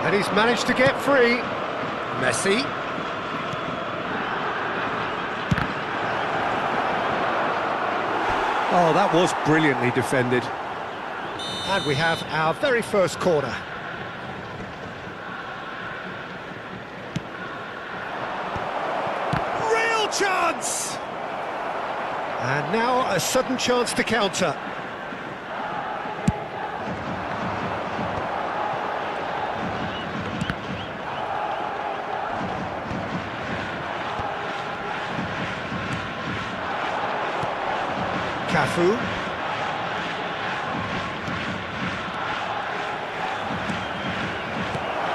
And he's managed to get free. Messi. Oh, that was brilliantly defended. And we have our very first corner. Real chance! And now a sudden chance to counter. Cafu.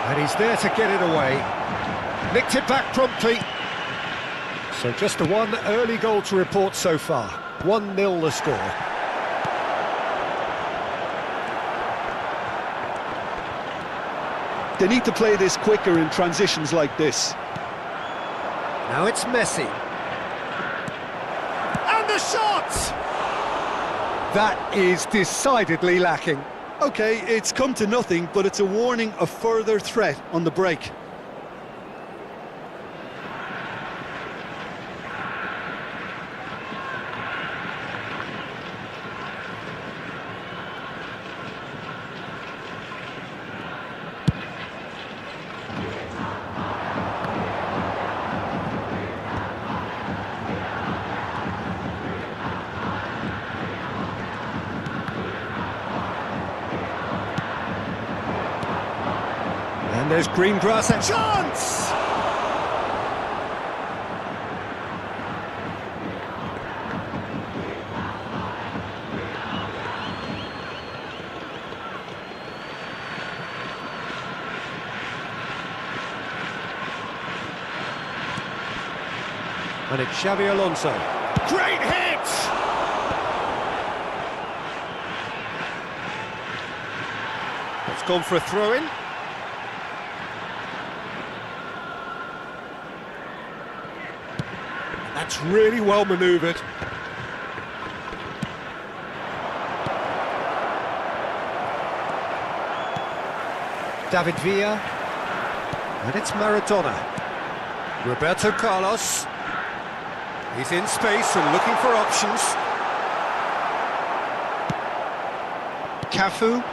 And he's there to get it away. Nicked it back promptly. So just the one early goal to report so far. 1-0 the score.
They need to play this quicker in transitions like this.
Now it's Messi. And the shot! That is decidedly lacking.
Okay, it's come to nothing, but it's a warning of further threat on the break.
And there's green grass and chance! And it's Xavi Alonso. Great hit! It's gone for a throw-in. That's really well manoeuvred. David Villa. And it's Maradona. Roberto Carlos. He's in space and looking for options. Cafu.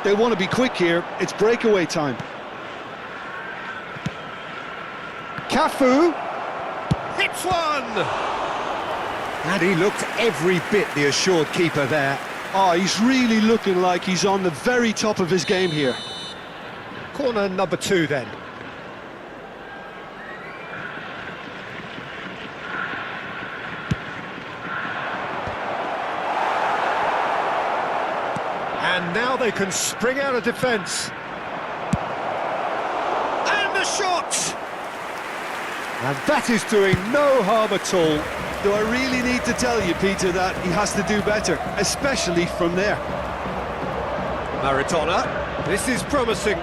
They want to be quick here. It's breakaway time.
Cafu. Hits one! And he looked every bit the assured keeper there.
Oh, he's really looking like he's on the very top of his game here.
Corner number 2 then. And now they can spring out of defence. And the shot! And that is doing no harm at all.
Do I really need to tell you, Peter, that he has to do better, especially from there?
Maradona, this is promising.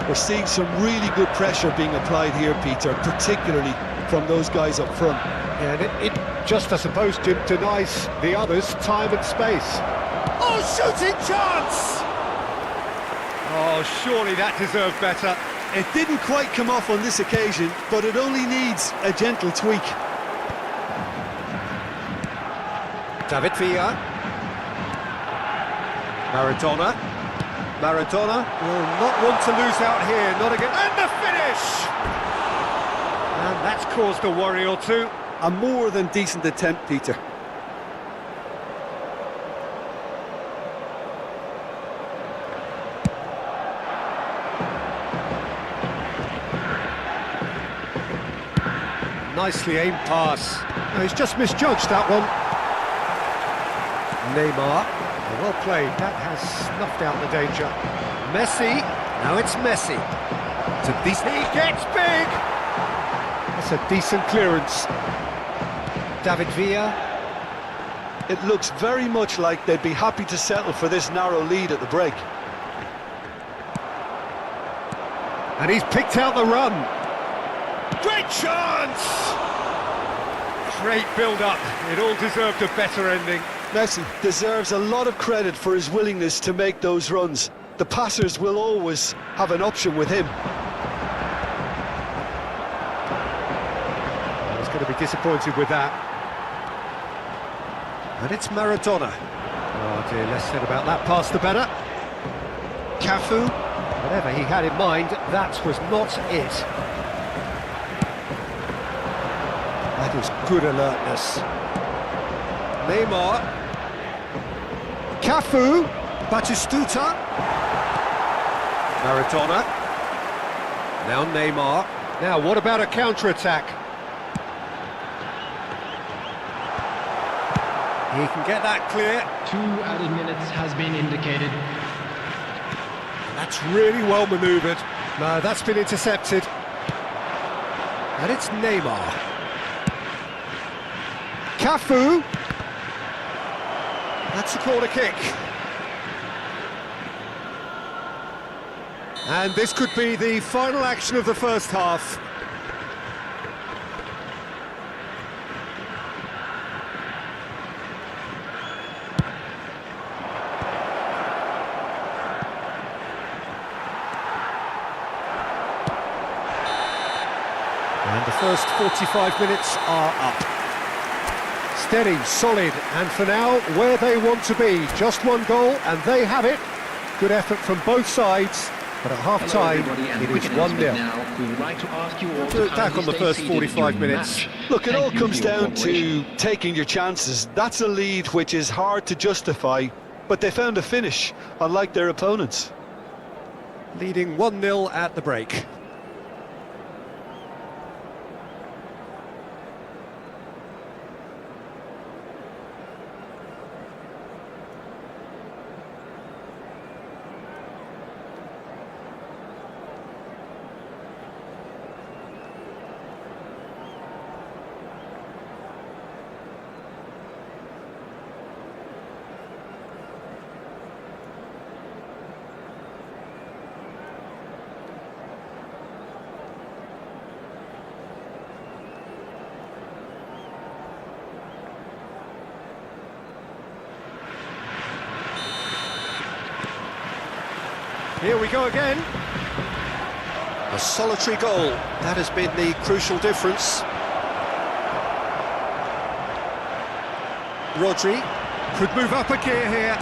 We're seeing some really good pressure being applied here, Peter, particularly from those guys up front.
And it just, I suppose, denies the others time and space. Oh, shooting chance! Oh, surely that deserved better.
It didn't quite come off on this occasion, but it only needs a gentle tweak.
David Villa. Maradona. Maradona will not want to lose out here, not again. And the finish! And that's caused a worry or two.
A more than decent attempt, Peter.
Nicely aimed pass. No, he's just misjudged that one. Neymar. Well played. That has snuffed out the danger. Messi. Now it's Messi. It's a decent... He gets big! That's a decent clearance. David Villa.
It looks very much like they'd be happy to settle for this narrow lead at the break.
And he's picked out the run. Great chance! Great build-up. It all deserved a better ending.
Messi deserves a lot of credit for his willingness to make those runs. The passers will always have an option with him.
He's going to be disappointed with that. And it's Maradona. Oh dear, less said about that pass the better. Cafu. Whatever he had in mind, that was not it. That is good alertness. Neymar. Cafu. Batistuta. Maradona. Now Neymar. Now what about a counter-attack? He can get that clear.
2 added minutes has been indicated.
That's really well manoeuvred. No, that's been intercepted. And it's Neymar. Cafu. That's a corner kick. And this could be the final action of the first half. And the first 45 minutes are up. Steady, solid, and for now, where they want to be. Just one goal, and they have it. Good effort from both sides, but at half-time, it is 1-0.
We would like to ask you all
To attack on the first 45 minutes.
Look, it all comes down to taking your chances. That's a lead which is hard to justify, but they found a finish, unlike their opponents.
Leading 1-0 at the break. Here we go again. A solitary goal. That has been the crucial difference. Rodri could move up a gear here.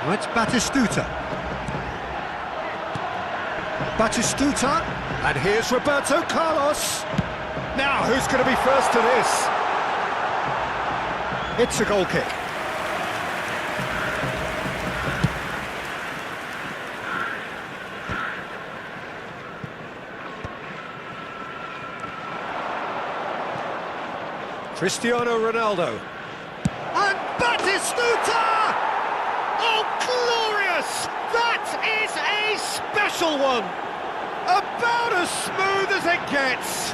Now it's Batistuta. Batistuta. And here's Roberto Carlos. Now, who's going to be first to this? It's a goal kick. Cristiano Ronaldo. And Batistuta! Oh, glorious! That is a special one! About as smooth as it gets!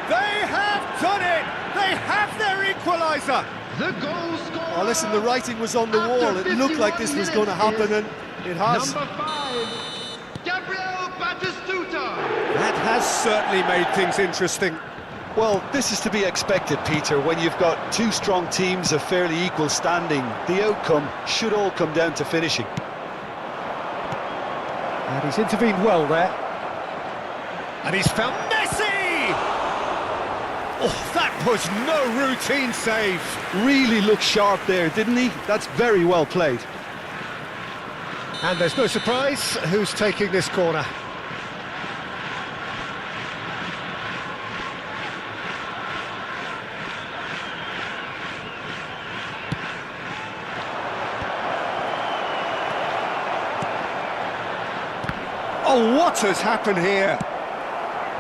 They have done it! They have their equaliser!
The goal scorer.
Oh, listen, the writing was on the wall. It looked like this was going to happen, and it has.
Number 5, Gabriel Batistuta.
That has certainly made things interesting.
Well, this is to be expected, Peter. When you've got two strong teams of fairly equal standing, the outcome should all come down to finishing.
And he's intervened well there. And he's found Messi! Oh, that was no routine save.
Really looked sharp there, didn't he? That's very well played.
And there's no surprise who's taking this corner. Oh, what has happened here?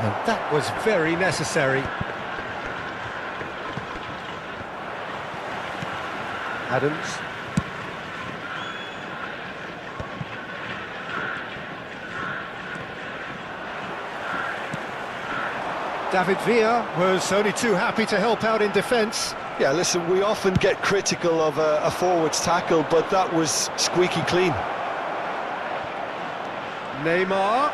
And that was very necessary. Adams. David Villa was only too happy to help out in defence.
Yeah, listen, we often get critical of a forward's tackle, but that was squeaky clean.
Neymar.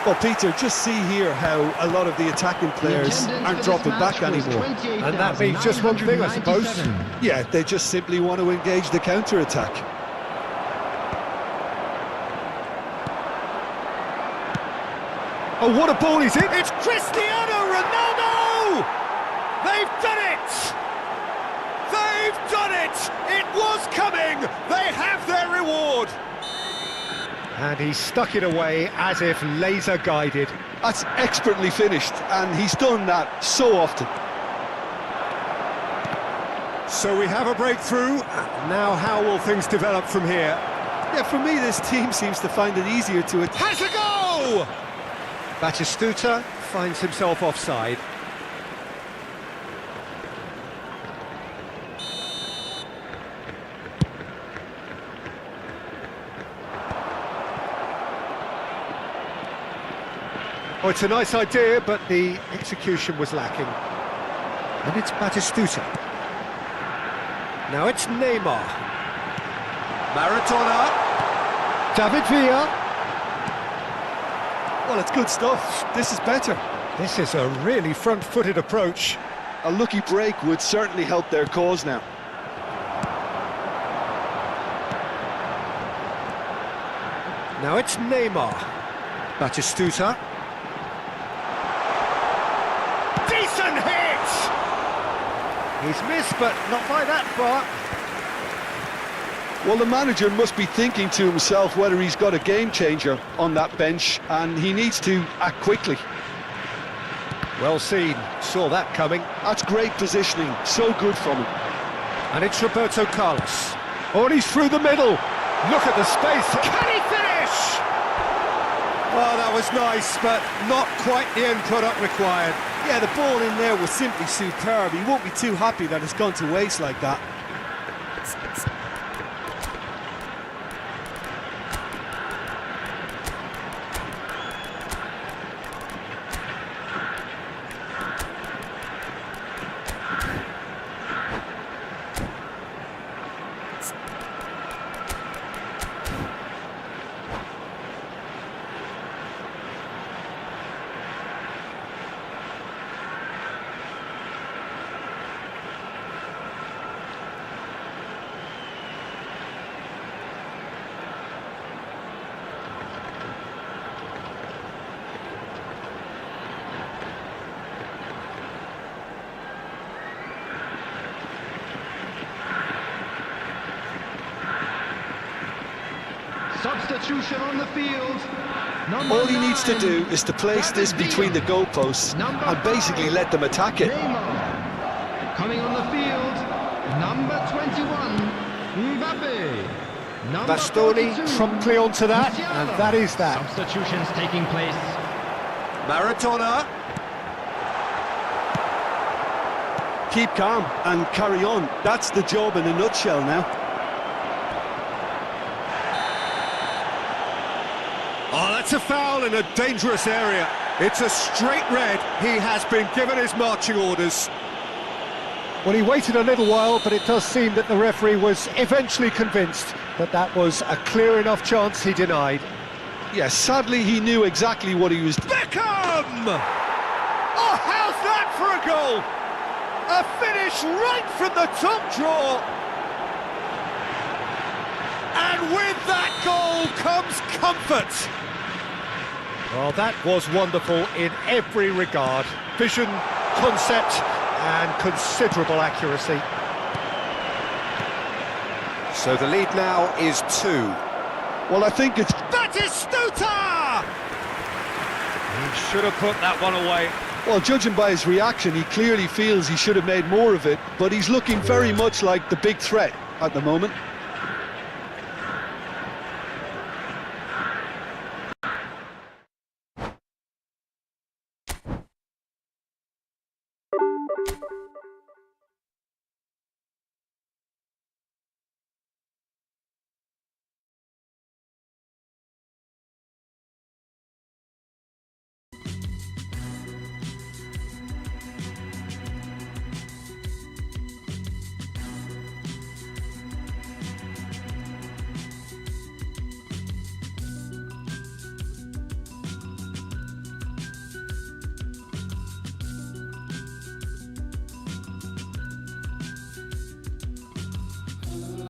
Well, Peter, just see here how a lot of the attacking players aren't dropping back anymore.
And that means just one thing, I suppose.
Yeah, they just simply want to engage the counter-attack.
Oh, what a ball he's hit! It's Cristiano Ronaldo! They've done it! They've done it! It was coming! They have their reward! And he stuck it away as if laser-guided.
That's expertly finished, and he's done that so often.
So we have a breakthrough. Now how will things develop from here?
Yeah, for me, this team seems to find it easier to attack.
Has a go! Batistuta finds himself offside. Oh, it's a nice idea, but the execution was lacking. And it's Batistuta. Now it's Neymar. Maradona. David Villa.
Well, it's good stuff. This is better.
This is a really front-footed approach.
A lucky break would certainly help their cause now.
Now it's Neymar. Batistuta. Decent hit! He's missed, but not by that far.
Well, the manager must be thinking to himself whether he's got a game changer on that bench, and he needs to act quickly.
Well seen, saw that coming.
That's great positioning, so good from him.
And it's Roberto Carlos. Oh, and he's through the middle. Look at the space. Can he finish? Well, that was nice, but not quite the end product required.
Yeah, the ball in there was simply superb. He won't be too happy that it's gone to waste like that.
Substitution on the field.
All he needs to do is to place this between the goalposts and basically let them attack it.
Neymar. Coming on the field, number 21, Mbappe. Number
Bastoni
42,
promptly onto that,
Musiala.
and that is that.
Substitutions taking place.
Maradona.
Keep calm and carry on. That's the job in a nutshell now.
Oh, that's a foul in a dangerous area. It's a straight red. He has been given his marching orders. Well, he waited a little while, but it does seem that the referee was eventually convinced that that was a clear enough chance he denied.
Yes, sadly he knew exactly what he was doing.
Beckham! Oh, how's that for a goal? A finish right from the top draw. And with that goal comes comfort. Well, that was wonderful in every regard. Vision, concept, and considerable accuracy. So the lead now is 2.
Well, I think it's...
Batistuta! He should have put that one away.
Well, judging by his reaction, he clearly feels he should have made more of it, but he's looking very much like the big threat at the moment.